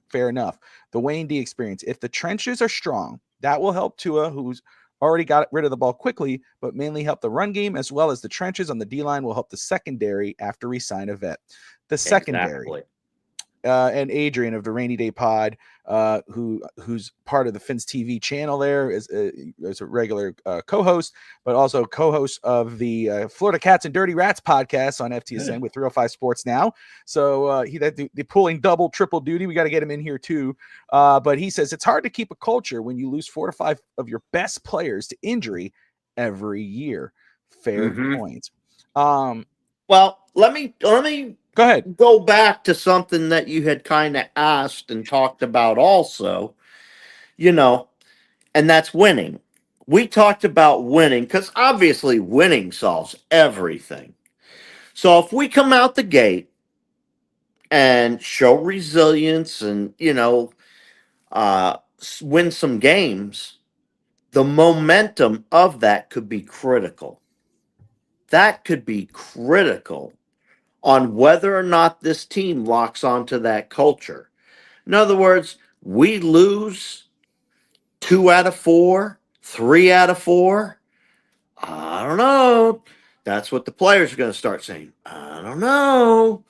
Fair enough. The Wayne D experience. If the trenches are strong, that will help Tua, who's already got rid of the ball quickly, but mainly help the run game, as well as the trenches on the D-line will help the secondary after we sign a vet. The secondary. Exactly. And Adrian of the Rainy Day Pod, who's part of the Fins TV channel there, is a regular co-host, but also co-host of the Florida Cats and Dirty Rats podcast on FTSN with 305 Sports now. So the pulling double, triple duty. We got to get him in here too. But he says it's hard to keep a culture when you lose 4 to 5 of your best players to injury every year. Fair points. Well, let me go ahead. Go back to something that you had kind of asked and talked about also, and that's winning. We talked about winning because obviously winning solves everything. So if we come out the gate and show resilience and, win some games, the momentum of that could be critical. That could be critical on whether or not this team locks onto that culture. In other words, we lose 2 out of 4, 3 out of 4. I don't know. That's what the players are going to start saying. I don't know.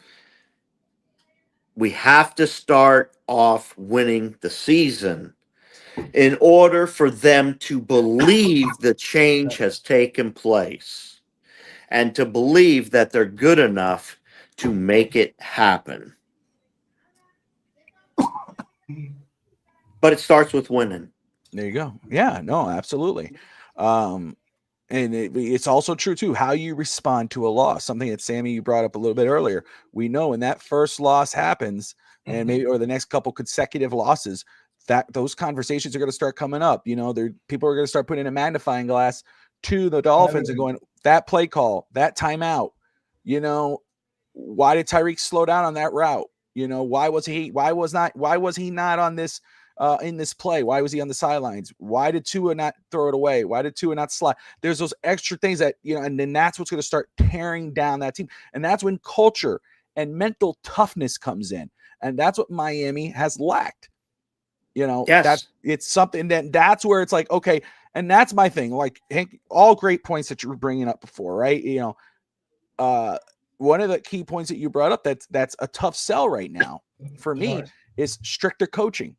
We have to start off winning the season in order for them to believe the change has taken place and to believe that they're good enough to make it happen. But it starts with winning. There you go. Yeah, no, absolutely. And it's also true too, how you respond to a loss, something that Sammy, you brought up a little bit earlier. We know when that first loss happens and maybe, or the next couple consecutive losses, that those conversations are going to start coming up. People are going to start putting a magnifying glass to the Dolphins and going, that play call, that timeout, why did Tyreek slow down on that route? Why was he not on this in this play? Why was he on the sidelines? Why did Tua not throw it away? Why did Tua not slide? There's those extra things that, and then that's what's going to start tearing down that team. And that's when culture and mental toughness comes in. And that's what Miami has lacked. Yes. It's something that's where it's like, okay. And that's my thing. Like, Hank, all great points that you were bringing up before, right? One of the key points that you brought up that's a tough sell right now for me is stricter coaching.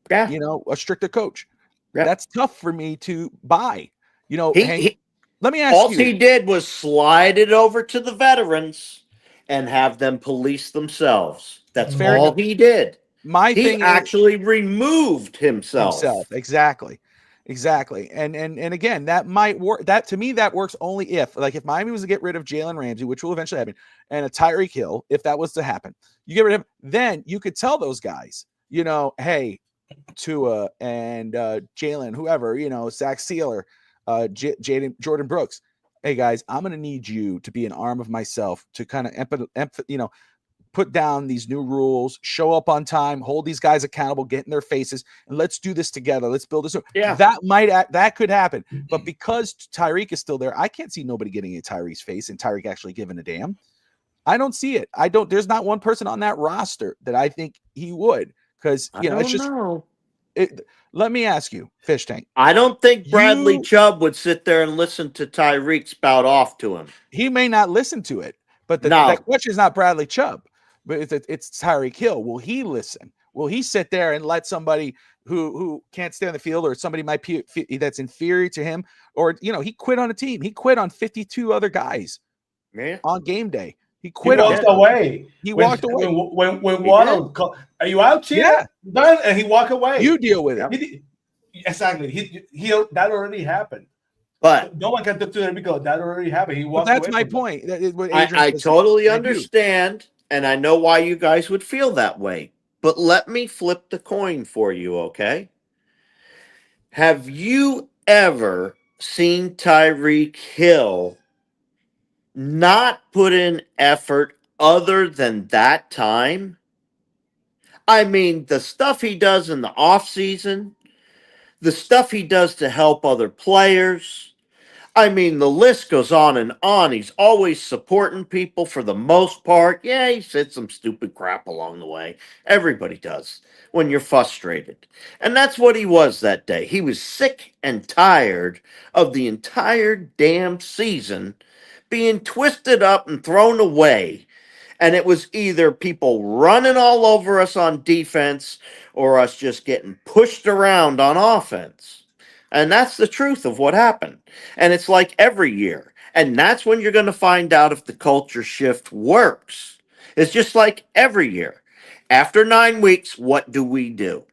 Yeah. A stricter coach. Yeah. That's tough for me to buy. You know, He, Hank, he let me ask all you. he did was slide it over to the veterans and have them police themselves. That's Fair Mhm. all enough. he did. My He thing is actually removed himself. himself. Exactly. Exactly. And again, that might work. That to me, that works only if, like, if Miami was to get rid of Jalen Ramsey, which will eventually happen, and a Tyreek Hill, if that was to happen, you get rid of him, then you could tell those guys, you know, hey, Tua and Jalen, whoever, you know, Zach Sealer, Jaden Jordan Brooks. Hey guys, I'm gonna need you to be an arm of myself to kind of you know, put down these new rules, show up on time, hold these guys accountable, get in their faces, and let's do this together. Let's build this. Yeah. That could happen. But because Tyreek is still there, I can't see nobody getting in Tyreek's face and Tyreek actually giving a damn. I don't see it. There's not one person on that roster that I think he would, because I you know, it's don't just know. let me ask you, Fish Tank. I don't think Bradley You Chubb would sit there and listen to Tyreek spout off to him. He may not listen to it, but that No. question is not Bradley Chubb, but it's Tyreek Hill. Will he listen? Will he sit there and let somebody who can't stay on the field, or somebody might that's inferior to him, or you know, he quit on a team. He quit on 52 other guys Yeah. on game day. He He quit on walked them. away. He walked away. When He Waddle called, "Are you out here?" Yeah. Done, and he walked away. You deal with it. Yep. He did- exactly. He that already happened. But No one can talk to him because that already happened. He But walked that's away. my from point. That is what I, Adrian I says, totally and I do. understand, and I know why you guys would feel that way. But let me flip the coin for you, okay? Have you ever seen Tyreek Hill not put in effort other than that time? I mean, the stuff he does in the off season, the stuff he does to help other players. I mean, the list goes on and on. He's always supporting people for the most part. Yeah, he said some stupid crap along the way. Everybody does when you're frustrated. And that's what he was that day. He was sick and tired of the entire damn season being twisted up and thrown away, and it was either people running all over us on defense or us just getting pushed around on offense. And that's the truth of what happened. And it's like every year. And that's when you're going to find out if the culture shift works. It's just like every year. After 9 weeks, what do we do?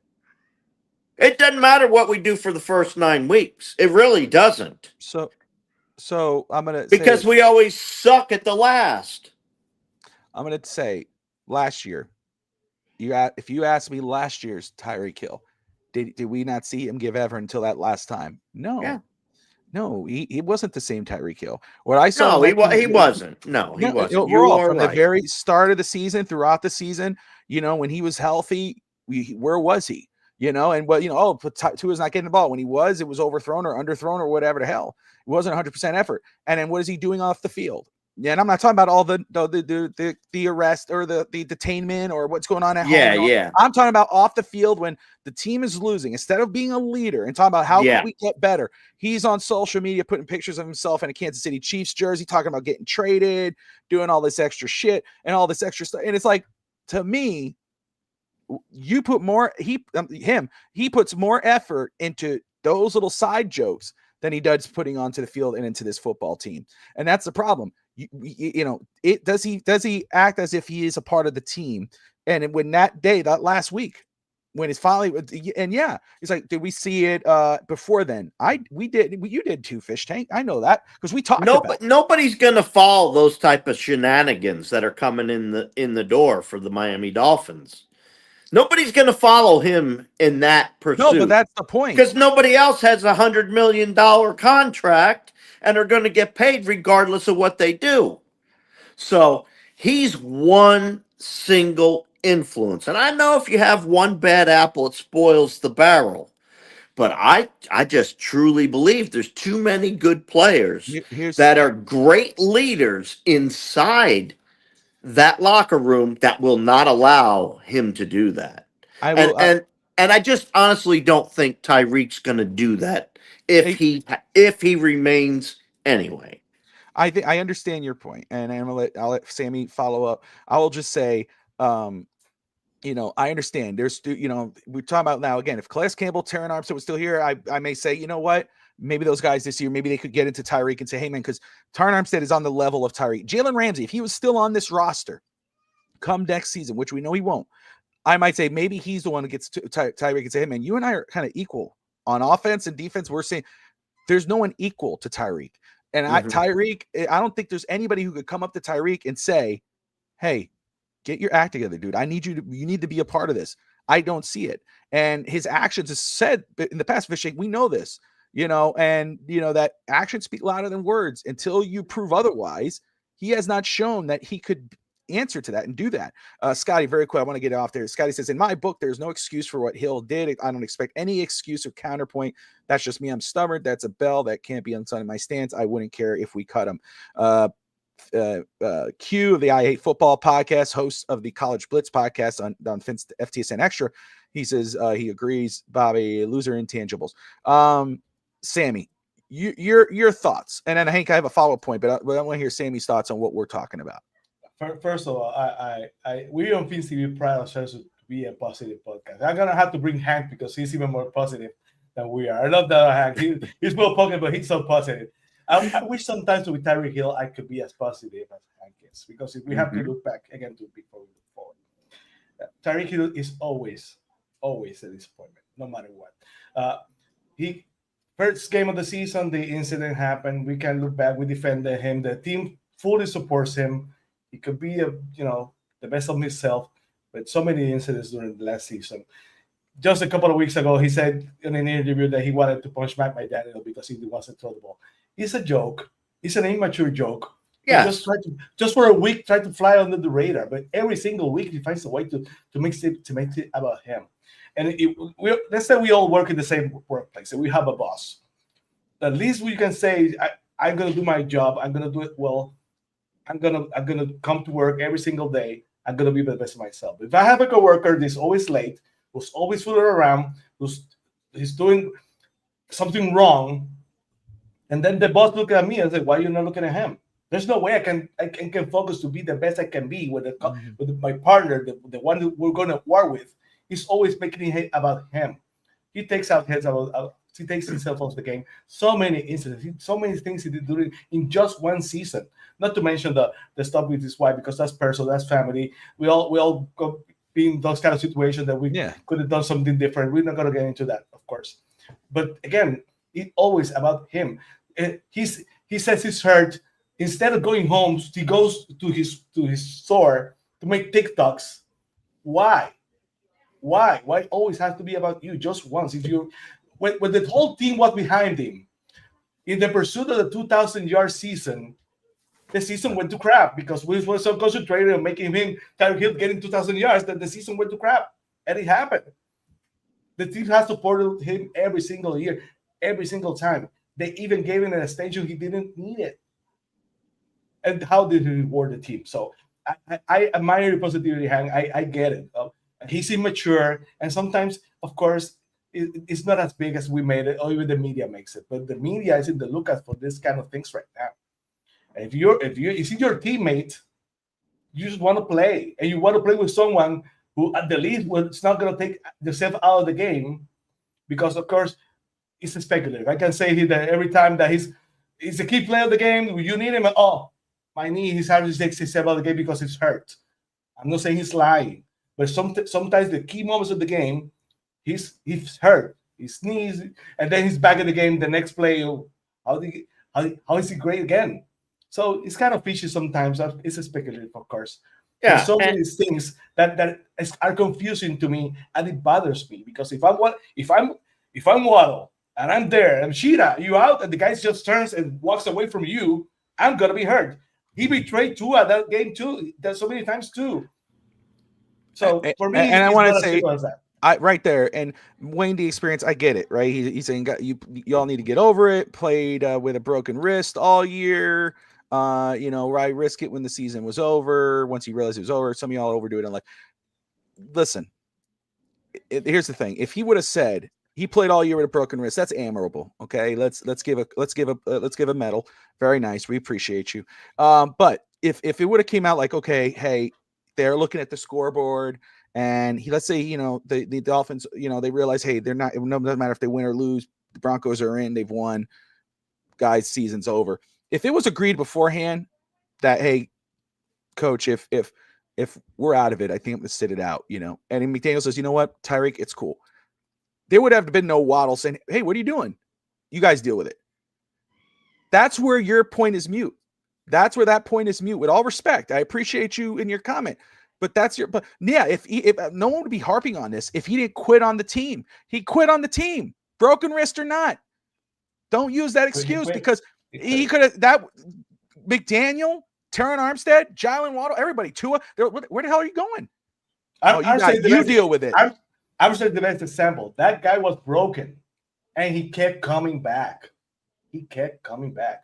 It doesn't matter what we do for the first 9 weeks. It really doesn't. So I'm gonna say Because this. we always suck at the last. I'm gonna say last year. If you ask me last year's Tyreek Hill, did we not see him give ever until that last time? No. Yeah. No, he wasn't the same Tyreek Hill. What I saw No, him he wasn't. No, he wasn't. You overall are from the right. very start of the season, throughout the season, you know, when he was healthy, where was he? You know, and what, you know, Tua's not getting the ball. When he was, it was overthrown or underthrown or whatever the hell. It wasn't 100% effort. And then what is he doing off the field? Yeah, and I'm not talking about all the arrest or the detainment or what's going on at home. Yeah. I'm talking about off the field when the team is losing. Instead of being a leader and talking about how can we get better, he's on social media putting pictures of himself in a Kansas City Chiefs jersey, talking about getting traded, doing all this extra shit and all this extra stuff. And it's like, to me, you put more, he puts more effort into those little side jokes than he does putting onto the field and into this football team. And that's the problem. You know, does he act as if he is a part of the team? And when that last week, when it's finally, and yeah, it's like, did we see it before then? You did too, Fish Tank. I know that because we talked about it. Nobody's gonna follow those type of shenanigans that are coming in the door for the Miami Dolphins. Nobody's gonna follow him in that pursuit. No, but that's the point. Because nobody else has $100 million contract and are going to get paid regardless of what they do. So he's one single influence. And I know if you have one bad apple, it spoils the barrel. But I just truly believe there's too many good players that are great leaders inside that locker room that will not allow him to do that. And I just honestly don't think Tyreek's going to do that if he remains anyway. I understand your point, and I'll let Sammy follow up. I will just say, I understand. There's, we're talking about now again. If Calais Campbell, Terran Armstead was still here, I may say, you know what? Maybe those guys this year, maybe they could get into Tyreek and say, hey man, because Terran Armstead is on the level of Tyreek. Jalen Ramsey, if he was still on this roster come next season, which we know he won't, I might say maybe he's the one who gets to Tyreek and say, hey man, you and I are kind of equal on offense and defense. We're saying there's no one equal to Tyreek. And Tyreek, I don't think there's anybody who could come up to Tyreek and say, hey, get your act together, dude. You need to be a part of this. I don't see it. And his actions has said in the past, Vishek, we know this, and that actions speak louder than words. Until you prove otherwise, he has not shown that he could answer to that and do that. Scotty, very quick, I want to get off there. Scotty says, in my book, there's no excuse for what Hill did. I don't expect any excuse or counterpoint. That's just me. I'm stubborn. That's a bell that can't be unsung in my stance. I wouldn't care if we cut him. Q of the I Hate Football podcast, host of the College Blitz podcast on Fins FTSN Extra. He says he agrees. Bobby, loser intangibles. Sammy, your thoughts, and then Hank, I have a follow-up point, but I want to hear Sammy's thoughts on what we're talking about. First of all, we on Fins TV pride ourselves to be a positive podcast. I'm gonna have to bring Hank because he's even more positive than we are. I love that Hank. He's more positive, but he's so positive. I wish sometimes with Tyreek Hill I could be as positive as Hank is, because if we have to look back again to before we look forward, Tyreek Hill is always a disappointment, no matter what. He first game of the season, the incident happened. We can look back. We defended him. The team fully supports him. He could be the best of himself, but so many incidents during the last season. Just a couple of weeks ago, he said in an interview that he wanted to punch back McDaniel because he wasn't throw the ball. It's a joke. It's an immature joke. Yeah. Just for a week, try to fly under the radar. But every single week, he finds a way to make it about him. And let's say we all work in the same workplace and we have a boss. At least we can say, I'm going to do my job. I'm going to do it well. I'm gonna come to work every single day. I'm gonna be the best of myself. If I have a coworker that's always late, who's always fooling around, he's doing something wrong, and then the boss look at me and say, "Why are you not looking at him?" There's no way I can focus to be the best I can be with my partner, the one that we're gonna war with. He's always making it about him. He takes out heads about. He takes himself off the game. So many incidents, so many things he did in just one season. Not to mention the stuff with his wife, because that's personal, that's family. We all go be in those kind of situations that we could have done something different. We're not going to get into that, of course. But again, it's always about him. He says he's hurt. Instead of going home, he goes to his store to make TikToks. Why? Why always has to be about you? Just once. If you when the whole team was behind him in the pursuit of the 2,000-yard season, the season went to crap because we were so concentrated on making him Tyreek Hill getting 2,000 yards that the season went to crap, and it happened. The team has supported him every single year, every single time. They even gave him an extension he didn't need it. And how did he reward the team? So I admire your positivity, Hank. I get it. He's immature, and sometimes, of course, it's not as big as we made it, or even the media makes it. But the media is in the lookout for this kind of things right now. And if you're your teammate, you just want to play, and you want to play with someone who, at the least, it's not going to take yourself out of the game, because, of course, it's speculative. I can say that every time that he's a key player of the game, you need him. Oh, my knee, he's having to take himself out of the game because he's hurt. I'm not saying he's lying, but sometimes the key moments of the game, he's hurt, he sneezes, and then he's back in the game. The next play, how is he great again? So it's kind of fishy sometimes. It's a speculative, of course. Yeah. There's so many things that are confusing to me, and it bothers me, because if I'm Waddle and I'm there and Sheeta, you out, and the guy just turns and walks away from you, I'm gonna be hurt. He betrayed Tua at that game too. There's so many times too. So for me, and I want to say, right there, and Wayne, the experience, I get it, right? He's saying you all need to get over it. Played with a broken wrist all year. Right? Risk it when the season was over. Once he realized it was over, some of y'all overdo it. And listen, here's the thing: if he would have said he played all year with a broken wrist, that's admirable. Okay, let's give a medal. Very nice. We appreciate you. But if it would have came out like, okay, hey, they're looking at the scoreboard and let's say, the Dolphins, they realize, hey, they're not, it doesn't matter if they win or lose, the Broncos are in, they've won, guys, season's over. If it was agreed beforehand that, hey, coach, if we're out of it, I think I'm gonna sit it out, and McDaniel says, you know what, Tyreek, it's cool. There would have been no Waddle saying, hey, what are you doing? You guys deal with it. That's where your point is mute. That's where that point is mute. With all respect, I appreciate you in your comment, but but yeah, if no one would be harping on this if he didn't quit on the team. He quit on the team, broken wrist or not. Don't use that excuse, because he could have, that McDaniel, Terron Armstead, Jalen Waddle, everybody, Tua. Where the hell are you going? You deal with it. I would say the best example. That guy was broken, and he kept coming back.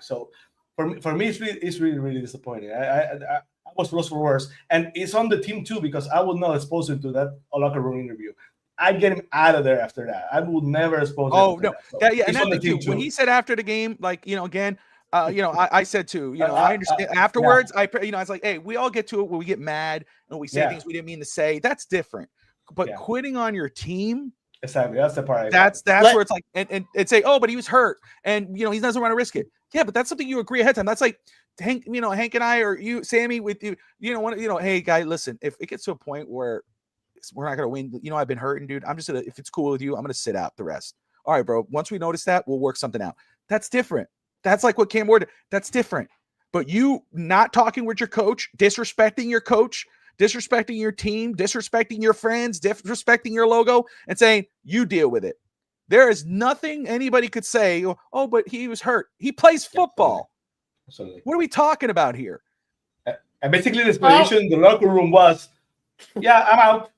So for me, it's really disappointing. I was close for worse, and it's on the team too, because I would not expose him to that locker room interview. I'd get him out of there after that. I would never expose him. Oh, no. So yeah, and that too. When he said after the game, like, again, I said too, I understand afterwards. Yeah. I was like, hey, we all get to it when we get mad and we say things we didn't mean to say. That's different. But quitting on your team, exactly, that's the part. That's where it's like, and say, oh, but he was hurt, and he doesn't want to risk it. Yeah, but that's something you agree ahead of time. That's like Hank, Hank and I, or you, Sammy, with you, hey, guy, listen, if it gets to a point where we're not gonna win, I've been hurting, dude. I'm just gonna, if it's cool with you, I'm gonna sit out the rest. All right, bro. Once we notice that, we'll work something out. That's different. That's like what Cam Ward. That's different. But you not talking with your coach, disrespecting your coach, disrespecting your team, disrespecting your friends, disrespecting your logo, and saying you deal with it. There is nothing anybody could say. Oh, but he was hurt. He plays football. Absolutely. What are we talking about here? And basically, the explanation in the locker room was, "Yeah, I'm out."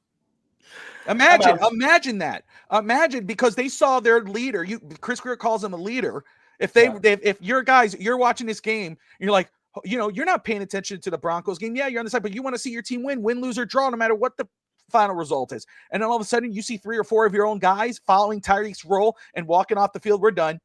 Imagine that. Imagine, because they saw their leader. Chris Greer calls him a leader. If your guys, you're watching this game, and you're like, you're not paying attention to the Broncos game. Yeah, you're on the side, but you want to see your team win, lose, or draw, no matter what the final result is. And then all of a sudden, you see 3 or 4 of your own guys following Tyreek's role and walking off the field. We're done.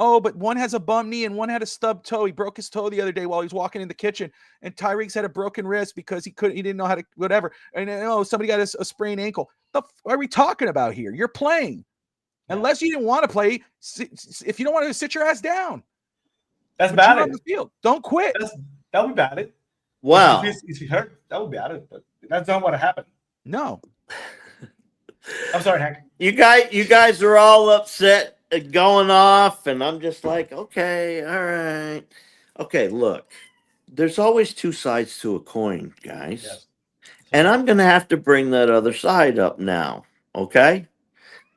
Oh, but one has a bum knee and one had a stub toe. He broke his toe the other day while he was walking in the kitchen. And Tyreek's had a broken wrist because he didn't know how to, whatever. And somebody got a sprained ankle. What are we talking about here? You're playing. Unless you didn't want to play, if you don't want to, sit your ass down. That's bad. On the field. Don't quit. That would be bad. Wow. If he hurt, that would be bad. But that's not what happened. No. I'm sorry, Hank. You guys are all upset going off, and I'm just like, okay, all right. Okay, look, there's always 2 sides to a coin, guys. Yes. And I'm going to have to bring that other side up now, okay?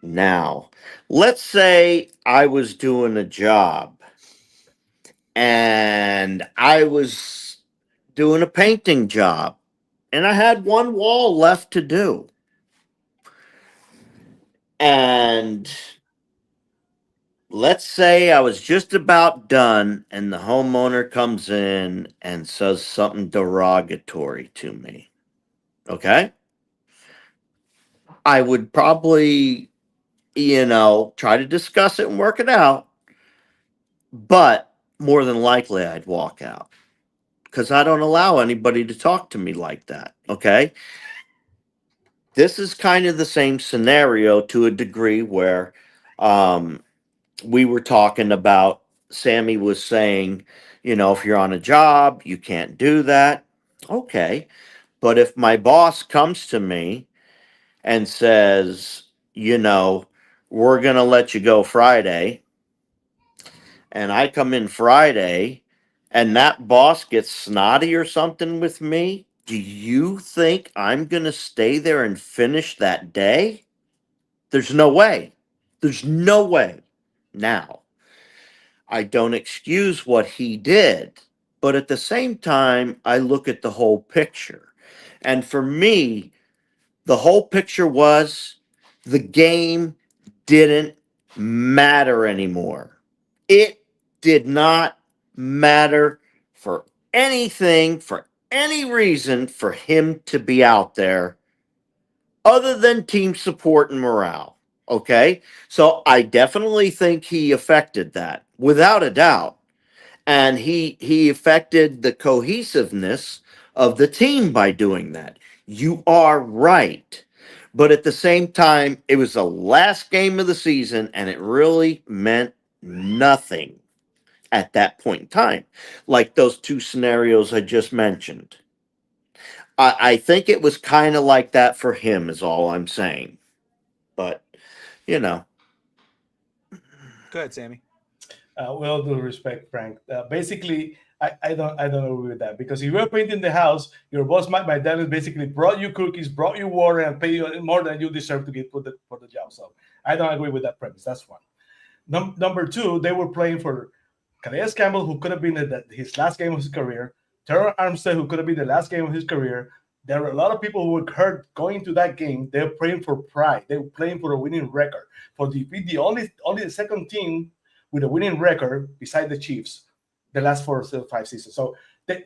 Now, let's say I was doing a job, and I was doing a painting job, and I had one wall left to do. And let's say I was just about done, and the homeowner comes in and says something derogatory to me. Okay? I would probably, try to discuss it and work it out. But more than likely, I'd walk out, because I don't allow anybody to talk to me like that. Okay? This is kind of the same scenario to a degree where we were talking about, Sammy was saying, if you're on a job, you can't do that. Okay. But if my boss comes to me and says, we're going to let you go Friday, and I come in Friday and that boss gets snotty or something with me, do you think I'm going to stay there and finish that day? There's no way. There's no way. Now, I don't excuse what he did, but at the same time, I look at the whole picture. And for me, the whole picture was the game didn't matter anymore. It did not matter for anything, for any reason for him to be out there other than team support and morale. Okay? So I definitely think he affected that, without a doubt. And he affected the cohesiveness of the team by doing that. You are right. But at the same time, it was the last game of the season, and it really meant nothing at that point in time. Like those two scenarios I just mentioned. I think it was kind of like that for him, is all I'm saying. But, you know. Go ahead, Sammy. With all due respect, Frank. Basically, I don't agree with that because if you're painting the house, your boss, my dad, has basically brought you cookies, brought you water, and pay you more than you deserve to get for the job. So I don't agree with that premise. That's one. Number two, they were playing for Calais Campbell, who could have been his last game of his career. Terrell Armstead, who could have been the last game of his career. There were a lot of people who were hurt going to that game. They're playing for pride. They were playing for a winning record. For the only the second team with a winning record beside the Chiefs the last 4 or 5 seasons. So they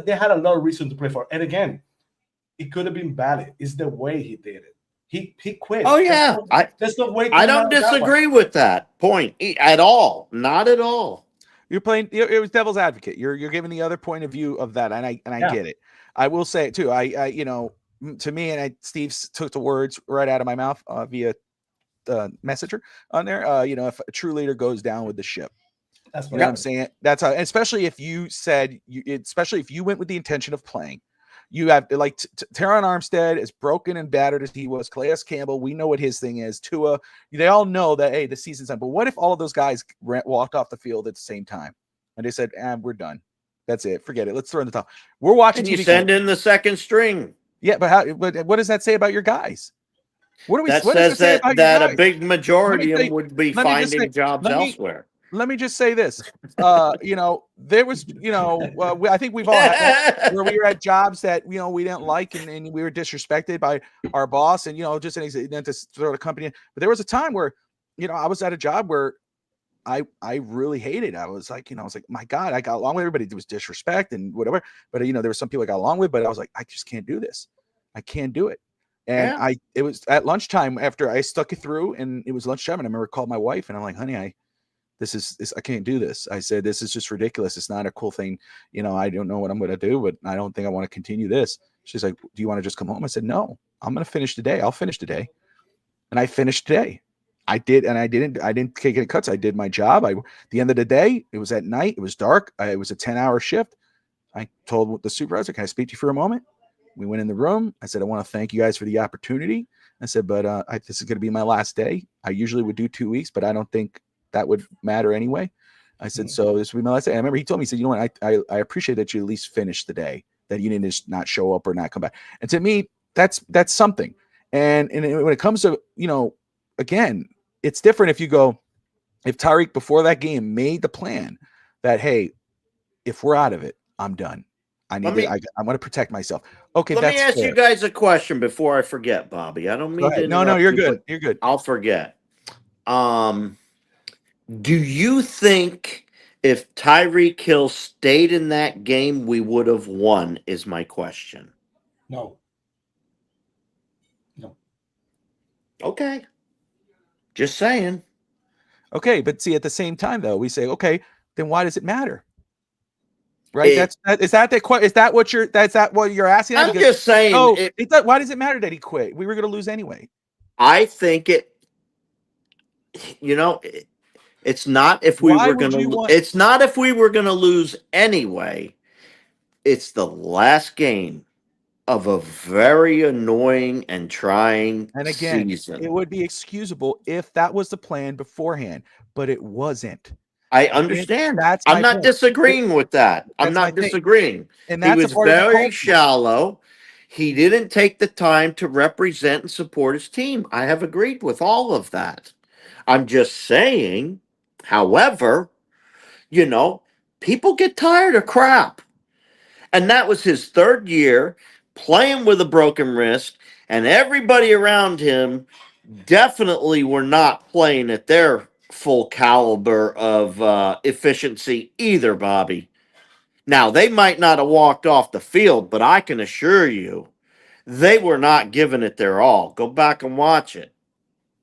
had a lot of reason to play for. And again, it could have been valid. It's the way he did it. He quit. Oh, yeah. There's no way. I don't disagree with that point at all. Not at all. You're playing. It was devil's advocate. You're giving the other point of view of that, and I get it. I will say it too. I you know, to me, and Steve took the words right out of my mouth via messenger on there. You know, if a true leader goes down with the ship, that's what I'm saying. That's how. Especially if you said, especially if you went with the intention of playing. You have like Teron Armstead, as broken and battered as he was, Calais Campbell, we know what his thing is. Tua, they all know that, hey, the season's done. But what if all of those guys walked off the field at the same time and they said, we're done. That's it. Forget it. Let's throw in the top. We're watching And you TV send in the second string. Yeah, but what does that say about your guys? That says that a big majority of them would be finding jobs elsewhere. Let me just say this. You know, there was, you know, I think we've all had that, where we were at jobs that, you know, we didn't like and we were disrespected by our boss and, you know, just to throw the company in. But there was a time where, you know, I was at a job where I really hated. I was like, my God, I got along with everybody. There was disrespect and whatever. But, you know, there were some people I got along with, but I was like, I just can't do this. I can't do it. And it was at lunchtime after I stuck it through, and it was lunchtime, and I remember I called my wife and I'm like, honey, I can't do this. I said, this is just ridiculous. It's not a cool thing. You know, I don't know what I'm going to do, but I don't think I want to continue this. She's like, do you want to just come home? I said, no, I'm going to finish today. I'll finish today. And I finished today. I did. And I didn't take any cuts. I did my job. At the end of the day, it was at night. It was dark. It was a 10-hour shift. I told the supervisor, can I speak to you for a moment? We went in the room. I said, I want to thank you guys for the opportunity. I said, but this is going to be my last day. I usually would do 2 weeks, but I don't think that would matter anyway. I said, so this would be my last day. I remember he told me, he said, you know what, I appreciate that you at least finished the day, that you didn't just not show up or not come back. And to me, that's something. And when it comes to, you know, again, it's different if you go, if Tyreek before that game made the plan that, hey, if we're out of it, I'm done. I want to protect myself. Okay. Let me ask you guys a question before I forget, Bobby. I don't mean to. No, you're good. You're good. I'll forget. Do you think if Tyreek Hill stayed in that game, we would have won? Is my question. No. Okay. Just saying. Okay, but see, at the same time, though, we say, okay, then why does it matter? Right? Is that what you're asking? I'm just saying. Oh, why does it matter that he quit? We were going to lose anyway. I think it. You know, it's not if we were going to. It's not if we were going to lose anyway. It's the last game of a very annoying and trying and again, season. It would be excusable if that was the plan beforehand, but it wasn't. I understand. I'm not disagreeing with that. I'm not disagreeing. And he was very shallow. He didn't take the time to represent and support his team. I have agreed with all of that. I'm just saying, however, you know, people get tired of crap. And that was his third year playing with a broken wrist, and everybody around him definitely were not playing at their full caliber of efficiency either, Bobby. Now, they might not have walked off the field, but I can assure you they were not giving it their all. Go back and watch it.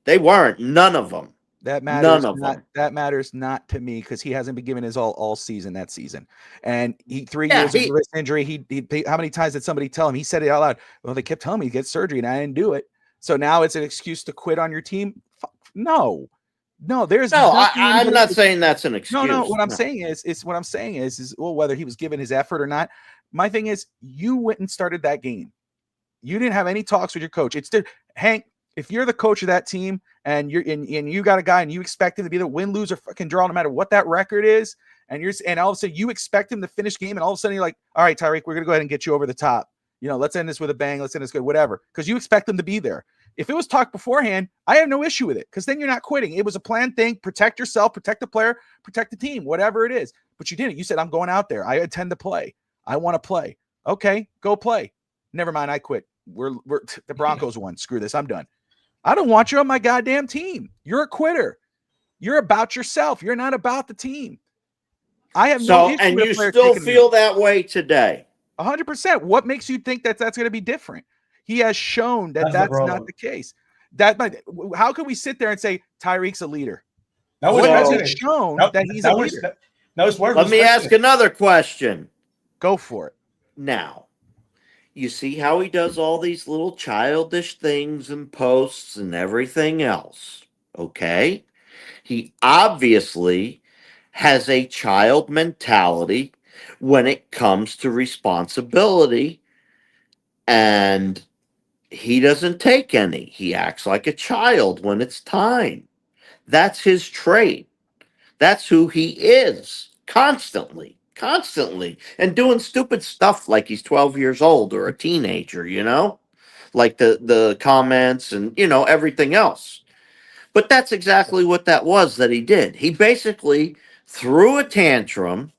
They weren't. None of them. That None matters of not. them. That matters not to me because he hasn't been given his all season that season, and he 3 Yeah, years of wrist injury. He how many times did somebody tell him? He said it out loud. Well, they kept telling me to get surgery, and I didn't do it. So now it's an excuse to quit on your team. No, no. There's No, nothing I'm anybody. not saying that's an No. excuse. What I'm No. saying is what I'm saying is well, whether he was given his effort or not. My thing is, you went and started that game. You didn't have any talks with your coach. It's Hank. If you're the coach of that team and you got a guy and you expect him to be the win, lose, or fucking draw, no matter what that record is, and all of a sudden you expect him to finish game, and all of a sudden you're like, all right, Tyreek, we're gonna go ahead and get you over the top. Let's end this with a bang. Let's end this good, whatever, because you expect him to be there. If it was talked beforehand, I have no issue with it because then you're not quitting. It was a planned thing. Protect yourself, protect the player, protect the team, whatever it is. But you didn't. You said, I'm going out there. I intend to play. I want to play. Okay, go play. Never mind. I quit. We're the Broncos won. Screw this. I'm done. I don't want you on my goddamn team. You're a quitter. You're about yourself. You're not about the team. I have no issue And with a you player still taking feel that way today? 100%. What makes you think that that's going to be different? He has shown that That's the that's not problem. the case. How can we sit there and say Tyreek's a leader? That was What has So- it yesterday. shown that he's a That was leader? that was worth. Let me ask another question. Go for it. Now, you see how he does all these little childish things and posts and everything else. Okay? He obviously has a child mentality when it comes to responsibility, and he doesn't take any. He acts like a child when it's time. That's his trait. That's who he is constantly, and doing stupid stuff like he's 12 years old or a teenager, like the comments and, everything else. But that's exactly what that was that he did. He basically threw a tantrum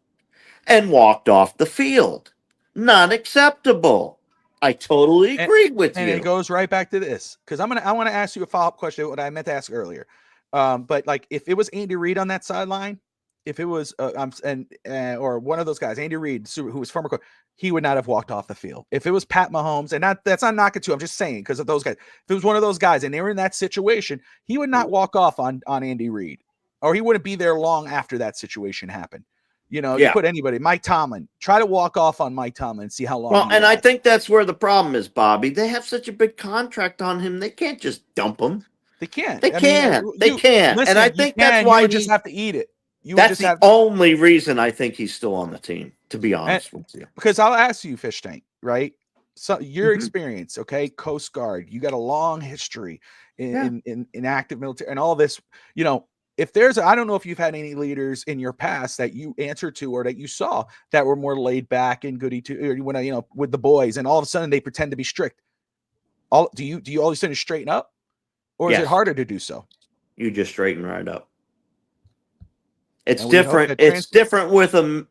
and walked off the field. Not acceptable. I totally And, agreed with and it you. goes right back to this because I want to ask you a follow-up question. What I meant to ask earlier, but like if it was Andy Reid on that sideline, if it was or one of those guys, Andy Reid, who was former coach, he would not have walked off the field. If it was Pat Mahomes, and that's not knocking to, I'm just saying because of those guys. If it was one of those guys and they were in that situation, he would not walk off on Andy Reid, or he wouldn't be there long after that situation happened. You Yeah. put anybody, Mike Tomlin, try to walk off on Mike Tomlin and see how long. Well, he and I lasts. think that's where the problem is, Bobby. They have such a big contract on him. They can't just dump him. They can't. They I mean, can't. They you can't. listen. And I You think can. that's You why would just have to eat it. You would that's just the have only reason I think he's still on the team, to be honest with you. because I'll ask you, Fish Tank, right? So your Mhm. experience, okay, Coast Guard, you got a long history Yeah. in active military and all this. If there's, I don't know if you've had any leaders in your past that you answered to or that you saw that were more laid back and goody to, or when with the boys, and all of a sudden they pretend to be strict. Do you all of a sudden straighten up, or is it Yes. harder to do so? You just straighten right up. It's And we hope different. that It's different with them,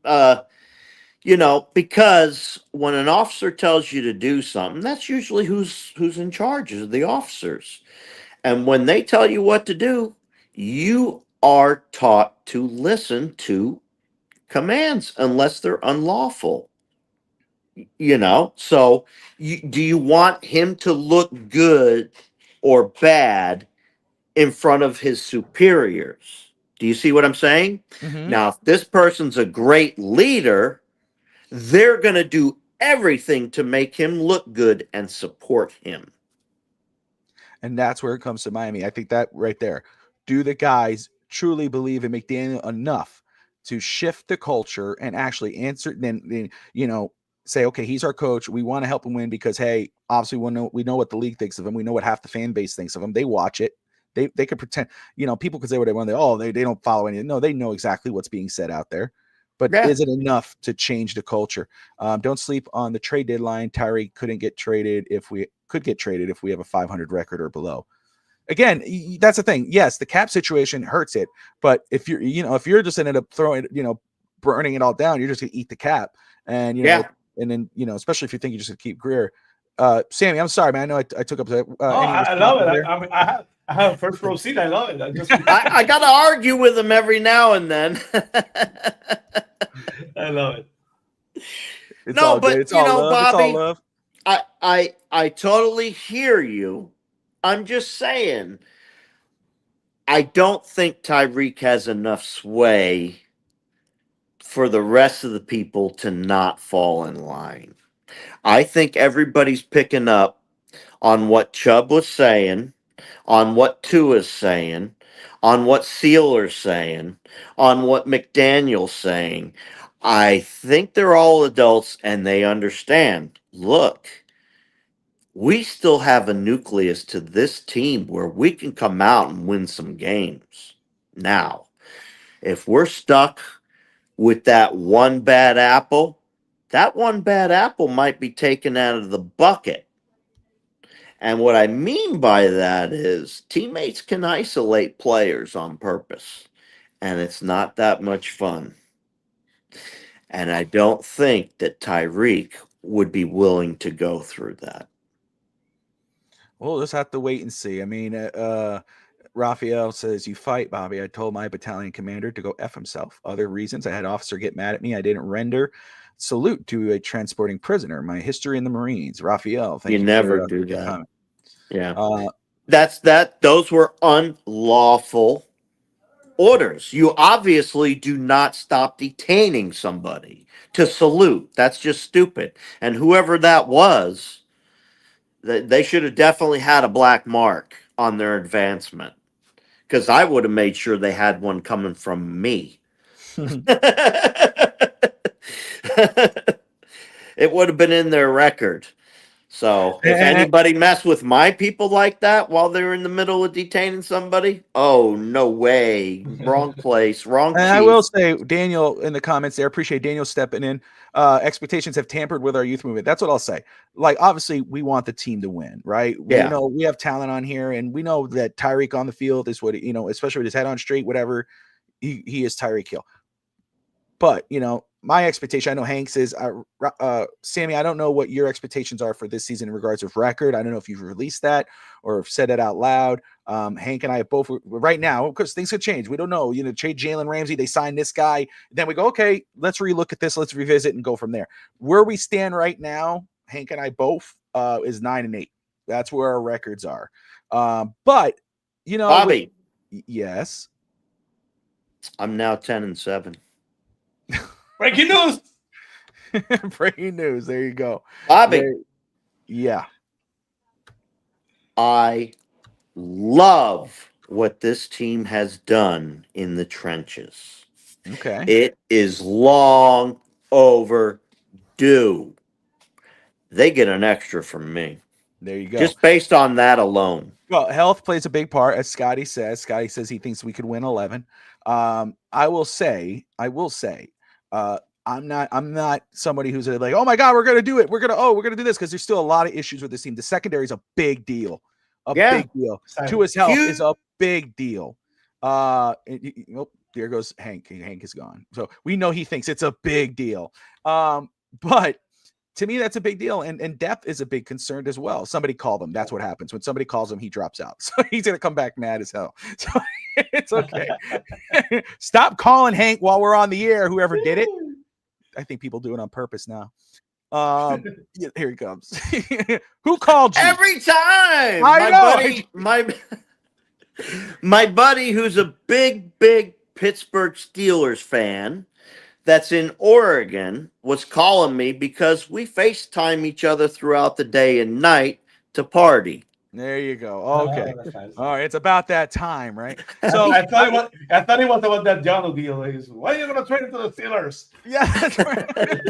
because when an officer tells you to do something, that's usually who's in charge is the officers. And when they tell you what to do, you are taught to listen to commands unless they're unlawful. So do you want him to look good or bad in front of his superiors? Do you see what I'm saying? Mhm. Now, if this person's a great leader, they're going to do everything to make him look good and support him. And that's where it comes to Miami. I think that right there. Do the guys truly believe in McDaniel enough to shift the culture and actually answer? Then say, okay, he's our coach. We want to help him win because, hey, obviously we know what the league thinks of him. We know what half the fan base thinks of him. They watch it. They could pretend. People could say what they want. They don't follow anything. No, they know exactly what's being said out there. But Yeah. is it enough to change the culture? Don't sleep on the trade deadline. Tyreek couldn't get traded if we have a 500 record or below. Again, that's the thing. Yes, the cap situation hurts it, but if you're just ended up throwing, burning it all down, you're just gonna eat the cap, and and then especially if you think you just gonna keep Greer. Sammy, I'm sorry, man. I know I took up. I love it. I have a first row seat. I love it. I got to argue with him every now and then. I love it. It's No, all but, good. It's all love. Bobby, it's all love. I totally hear you. I'm just saying, I don't think Tyreek has enough sway for the rest of the people to not fall in line. I think everybody's picking up on what Chubb was saying, on what Tua's saying, on what Sealer's saying, on what McDaniel's saying. I think they're all adults and they understand. Look, we still have a nucleus to this team where we can come out and win some games. Now, if we're stuck with that one bad apple, that one bad apple might be taken out of the bucket. And what I mean by that is teammates can isolate players on purpose, and it's not that much fun. And I don't think that Tyreek would be willing to go through that. We'll just have to wait and see. I mean, Raphael says, "You fight, Bobby. I told my battalion commander to go F himself. Other reasons, I had an officer get mad at me. I didn't render salute to a transporting prisoner. My history in the Marines." Raphael, thank You you never for do your that. comment. Yeah. That's that. Those were unlawful orders. You obviously do not stop detaining somebody to salute. That's just stupid. And whoever that was, they should have definitely had a black mark on their advancement, because I would have made sure they had one coming from me. It would have been in their record. So if anybody messed with my people like that while they're in the middle of detaining somebody, oh, no way. Wrong place, wrong And chief. I will say, Daniel in the comments there, appreciate Daniel stepping in. Expectations have tampered with our youth movement. That's what I'll say. Like, obviously, we want the team to win, right? Yeah. We know we have talent on here, and we know that Tyreek on the field is what, especially with his head on straight, whatever, he is Tyreek Hill. But, my expectation, I know Hank's is, Sammy, I don't know what your expectations are for this season in regards of record. I don't know if you've released that or have said it out loud. Hank and I have both right now, because things could change. We don't know, trade Jalen Ramsey, they sign this guy. Then we go, okay, let's relook at this. Let's revisit and go from there. Where we stand right now, Hank and I both, is 9-8. That's where our records are. But, Bobby, yes, I'm now 10-7. Breaking news. breaking news. There you go. Bobby, Yeah. I love what this team has done in the trenches. Okay. It is long overdue. They get an extra from me. There you go. Just based on that alone. Well, health plays a big part, as Scotty says. Scotty says he thinks we could win 11. I will say, I'm not somebody who's like, oh my God, we're gonna do it. We're gonna do this, because there's still a lot of issues with this team. The secondary is a big deal. Big deal. To his health is a big deal. There goes Hank. Hank is gone. So we know he thinks it's a big deal. But to me, that's a big deal. And depth is a big concern as well. Somebody called him. That's what happens. When somebody calls him, he drops out. So he's going to come back mad as hell. So it's okay. Stop calling Hank while we're on the air, whoever did it. I think people do it on purpose now. Yeah, here he comes. Who called you? Every time. My buddy, who's a big Pittsburgh Steelers fan, that's in Oregon, was calling me because we FaceTime each other throughout the day and night to party. There you go. Okay. Nice. All right. It's about that time, right? So I thought it was about that John deal. Why are you going to trade him to the Steelers? Yeah, that's right.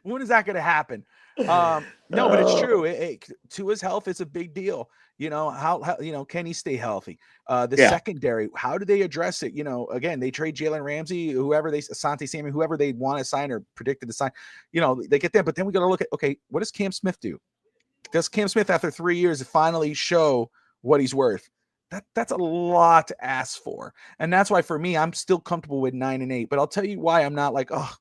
When is that going to happen? No, but it's true. To his health, it's a big deal. How can he stay healthy? The secondary, how do they address it? Again, they trade Jalen Ramsey, Asante Samuel, whoever they want to sign or predicted to sign. They get there, but then we got to look at, okay, what does Cam Smith do? Does Cam Smith, after 3 years, finally show what he's worth? That's a lot to ask for, and that's why for me, I'm still comfortable with 9-8. But I'll tell you why I'm not like, oh,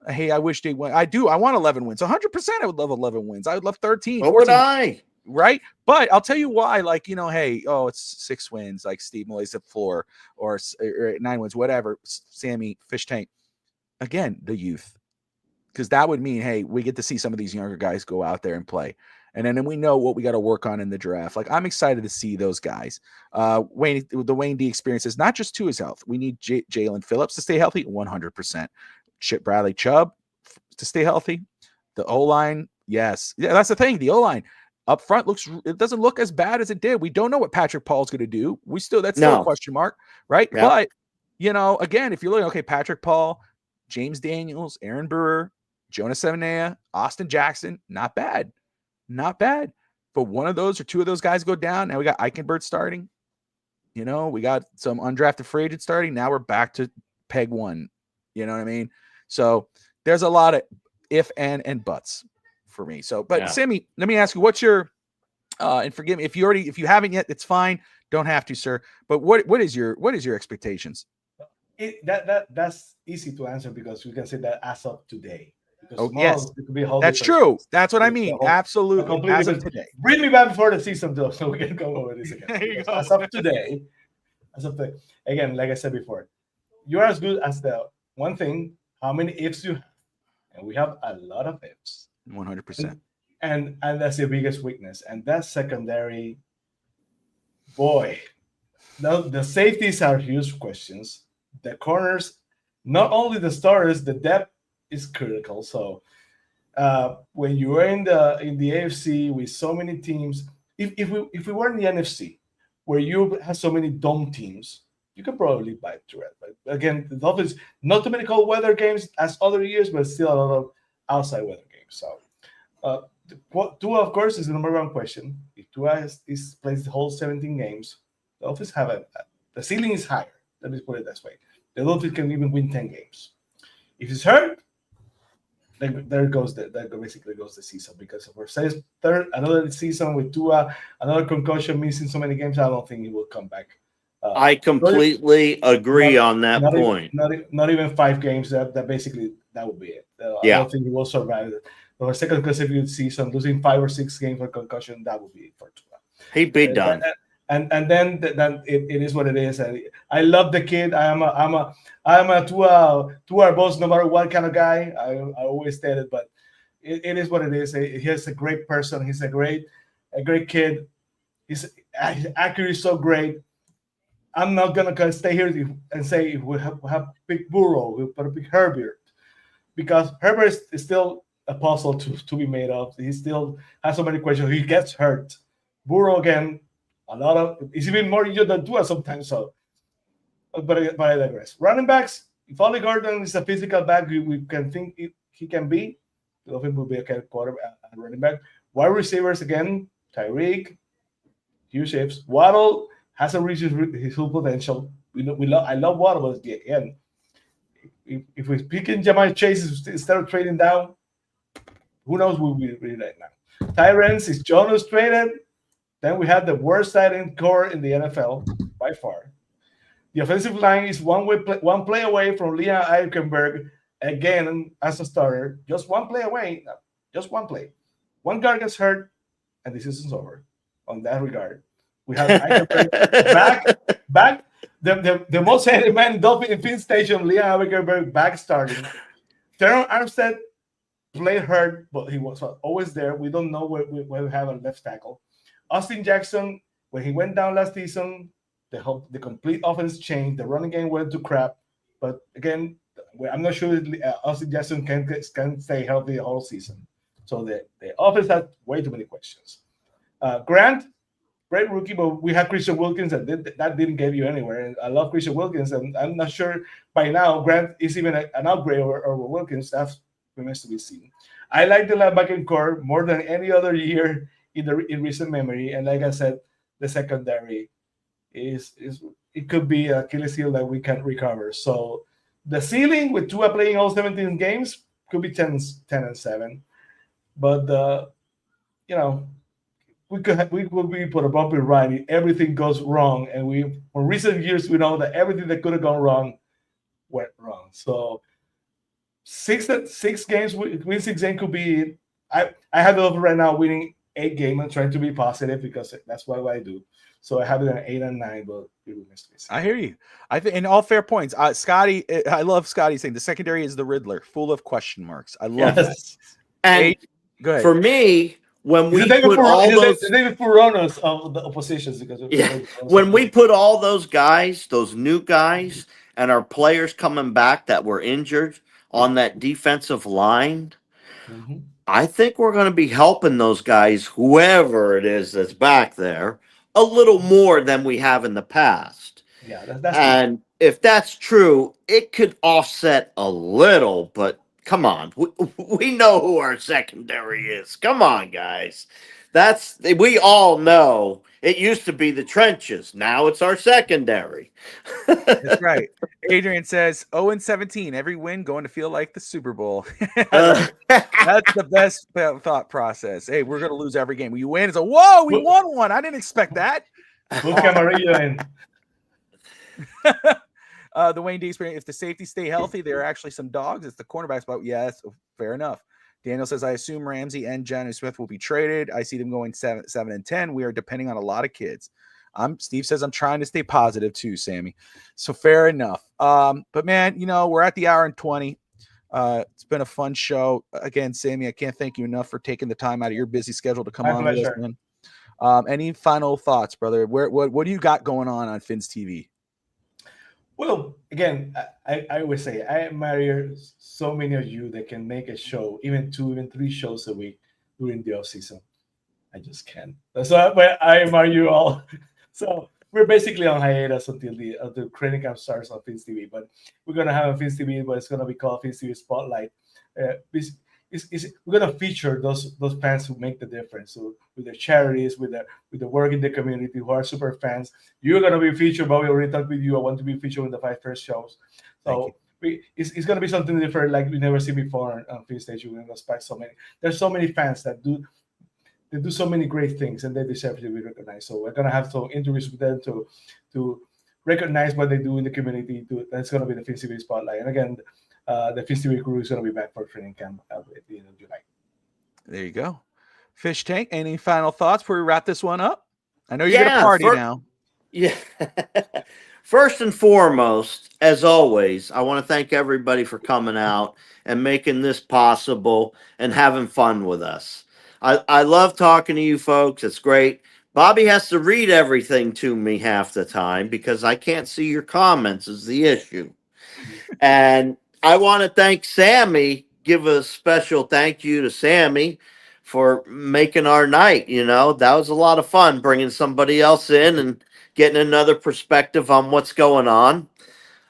hey, I wish they win. I want 11 wins. 100%. I would love 11 wins. I would love 13. What 14, would I? right? But I'll tell you why. Like, hey, it's 6 wins. Like Steve Malay said 4 or 9 wins, whatever. Sammy Fish Tank. Again, the youth. because that would mean, hey, we get to see some of these younger guys go out there and play. And then we know what we got to work on in the draft. Like, I'm excited to see those guys. The Wayne D experience is not just to his health. We need Jalen Phillips to stay healthy, 100%. Chip Bradley Chubb to stay healthy. The O-line, yes. Yeah, that's the thing. The O-line up front it doesn't look as bad as it did. We don't know what Patrick Paul's going to do. That's still a question mark, right? Yeah. But, again, if you're looking, okay, Patrick Paul, James Daniels, Aaron Brewer, Jonas Sevenea, Austin Jackson, not bad. Not bad. But one of those or two of those guys go down. Now we got Eichenberg starting. We got some undrafted free agents starting. Now we're back to peg one. You know what I mean? So there's a lot of if and buts for me. So, but Sammy, let me ask you, what's your and forgive me if you haven't yet, it's fine. Don't have to, sir. But what is your expectations? That's easy to answer because we can say that as of today. Oh, yes, it could be that's true. That's what I mean. Absolutely. As of today. Bring me back before the season, though, so we can go over this again. There you go. As of today, again, like I said before, you're as good as the one thing, how many ifs you have. And we have a lot of ifs. 100%. And that's the biggest weakness. And that secondary, boy, the safeties are huge questions. The corners, not only the starters, the depth is critical. So when you are in the AFC with so many teams, if we were in the NFC where you have so many dome teams, you could probably bite through it. But again, the Dolphins, not too many cold weather games as other years, but still a lot of outside weather games. So Tua, of course, is the number one question. If Tua plays the whole 17 games, the Dolphins have the ceiling is higher. Let me put it this way. The Dolphins can even win 10 games. If he's hurt, then that basically goes the season, because if we're another season with Tua, another concussion, missing so many games, I don't think he will come back. I completely agree on that point. Not even 5 games. That basically that would be it. I don't think he will survive it. For a second consecutive season, losing 5 or 6 games for concussion, that would be it for Tua. He'd be done. And then it is what it is. And I love the kid. I'm a Tua boss no matter what kind of guy. I always said it, but it is what it is. He's a great person. He's a great kid. His accuracy is so great. I'm not gonna stay here and say if we have pick Burrow, we put a pick Herbert, because Herbert is still a puzzle to be made of. He still has so many questions. He gets hurt. Burrow again. It's even more injured than Tua sometimes. So, but I digress. Running backs. If Ollie Gordon is a physical back, we can think he can be. The Dolphins will be a quarterback and running back. Wide receivers again. Tyreek, huge shapes. Waddle hasn't reached his full potential. I love Waddle, but again, if we're picking Jamar Chase instead of trading down, who knows who we'll be right now. Tyrants is Jonas traded. Then we have the worst tight end core in the NFL by far. The offensive line is one play away from Liam Eichenberg again as a starter. Just one play away. No, just one play. One guard gets hurt, and the season's over. On that regard, we have Eichenberg back. The most hated man in Dolphin Fin Station, Liam Eichenberg back starting. Teron Armstead played hurt, but he was always there. We don't know where we have a left tackle. Austin Jackson, when he went down last season, the complete offense changed. The running game went to crap. But again, I'm not sure Austin Jackson can stay healthy the whole season. So the offense had way too many questions. Grant, great rookie, but we had Christian Wilkins, and that didn't get you anywhere. And I love Christian Wilkins, and I'm not sure by now Grant is even an upgrade over Wilkins. That remains to be seen. I like the linebacking core more than any other year in recent memory, and like I said, the secondary is it could be a Achilles heel that we can't recover. So the ceiling with Tua playing all 17 games could be 10-7, but we could be put a bumpy ride if everything goes wrong, and for recent years we know that everything that could have gone wrong went wrong. So win 6 games could be. I have the offer right now winning 8 game. I'm trying to be positive because that's what I do. So I have it at 8 and 9, but we missed it. I hear you. I think in all fair points, Scotty. I love Scotty saying the secondary is the Riddler, full of question marks. I love that. And Go ahead. for me, when we David put all those David Furonos of the oppositions, because when we put all those guys, those new guys, and our players coming back that were injured on that defensive line, I think we're going to be helping those guys, whoever it is that's back there, a little more than we have in the past. Yeah, that's and if that's true, it could offset a little, but come on, we know who our secondary is. Come on, guys. We all know it used to be the trenches. Now it's our secondary. That's right. Adrian says 0-17. Every win going to feel like the Super Bowl. That's the best thought process. Hey, we're going to lose every game. We win. It's whoa, we won one. I didn't expect that. Put Camarillo in. The Wayne D experience. If the safeties stay healthy, there are actually some dogs. It's the cornerback spot. Yes, fair enough. Daniel says, I assume Ramsey and Jonnu Smith will be traded. I see them going 7 and 10. We are depending on a lot of kids. Steve says I'm trying to stay positive too, Sammy. So fair enough. But man, we're at the hour and 20. It's been a fun show. Again, Sammy, I can't thank you enough for taking the time out of your busy schedule to come on with us, man. Any final thoughts, brother? What do you got going on Fins TV? Well, again, I always say I admire so many of you that can make a show, even 2, even 3 shows a week during the off season. I just can't. So I admire you all. So we're basically on hiatus until the training camp starts on Fins TV. But we're gonna have a Fins TV, but it's gonna be called Fins TV Spotlight. We're gonna feature those fans who make the difference. So with their charities, with the work in the community, who are super fans. You're gonna be featured, but we already talked with you. I want to be featured in the 5 first shows. So it's gonna be something different, like we never seen before on Fin Stage. We're gonna expect so many. There's so many fans that do so many great things, and they deserve to be recognized. So we're gonna have some interviews with them to recognize what they do in the community. That's gonna be the Fins TV Spotlight. And again, the Fins TV crew is going to be back for training camp at the end of July. There you go. Fish Tank, any final thoughts before we wrap this one up? I know you're going to party now. Yeah. First and foremost, as always, I want to thank everybody for coming out and making this possible and having fun with us. I love talking to you folks. It's great. Bobby has to read everything to me half the time because I can't see your comments is the issue. And I want to thank Sammy, give a special thank you to Sammy for making our night. That was a lot of fun bringing somebody else in and getting another perspective on what's going on.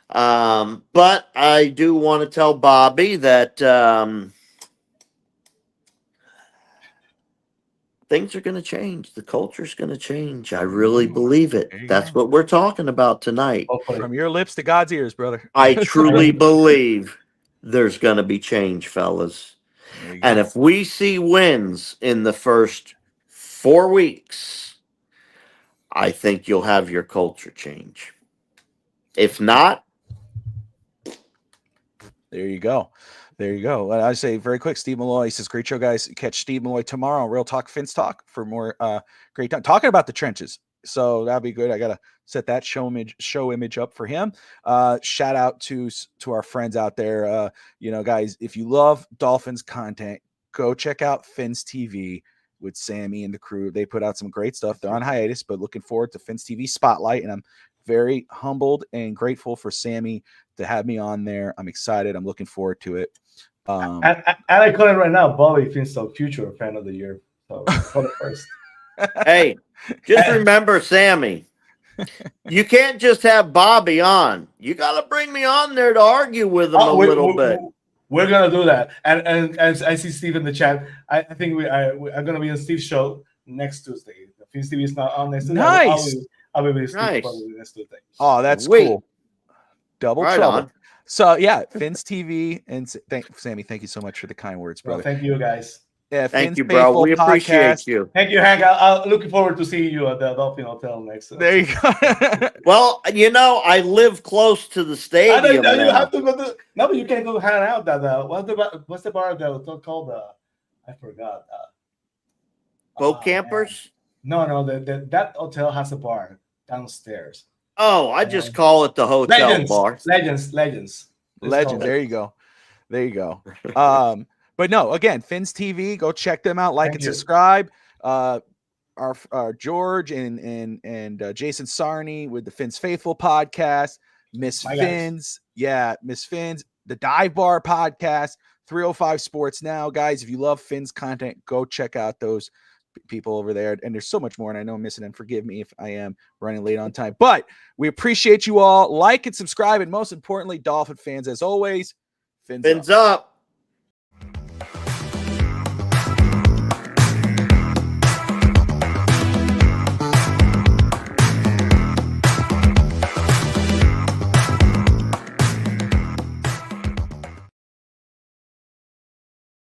But I do want to tell Bobby that things are going to change. The culture's going to change. I really believe it. That's what we're talking about tonight. From your lips to God's ears, brother. I truly believe there's going to be change, fellas. And if we see wins in the first 4 weeks, I think you'll have your culture change. If not, there you go. There you go. I say very quick, Steve Malloy says, great show, guys. Catch Steve Malloy tomorrow on Real Talk Fins Talk for more great time talking about the trenches. So that'd be good. I got to set that show image up for him. Shout out to our friends out there. Guys, if you love Dolphins content, go check out Fins TV with Sammy and the crew. They put out some great stuff. They're on hiatus, but looking forward to Fins TV Spotlight. And I'm very humbled and grateful for Sammy to have me on there. I'm excited. I'm looking forward to it. And I call it right now, Bobby Finstock, future fan of the year. So call it first. Hey, just remember, Sammy, you can't just have Bobby on. You got to bring me on there to argue with him a little bit. We're gonna do that. And as I see Steve in the chat, I think I'm gonna be on Steve's show next Tuesday. The Fins TV is not on next Tuesday. Nice. I'll be with Steve Nice. next Tuesday. Oh, that's cool. Double Right trouble. on. So yeah, Fins TV and Sammy, thank you so much for the kind words, brother. Well, thank you, guys. Yeah, Thank Fins you, bro. We Faithful appreciate podcast. you. Thank you, Hank. I'm looking forward to seeing you at the Dolphin Hotel next. There you go. Well, I live close to the I stadium know, you now. have to go to. No, but you can't go hang out. What's the bar that called? I forgot. Boat Oh, campers? No, that hotel has a bar downstairs. Oh, I just call it the hotel Legends, bar. legends. It's Legends. called- There you go. There you go. But no, again, Fins TV, go check them out, like Thank and you. subscribe. Our George and Jason Sarney with the Fins Faithful podcast, Miss My guys. Fins, Miss Fins, the Dive Bar podcast, 305 Sports Now, guys. If you love Fins content, go check out those people over there. And there's so much more, and I know I'm missing, and forgive me if I am running late on time. But we appreciate you all. Like and subscribe, and most importantly, Dolphin fans, as always, Fins Fins up. up.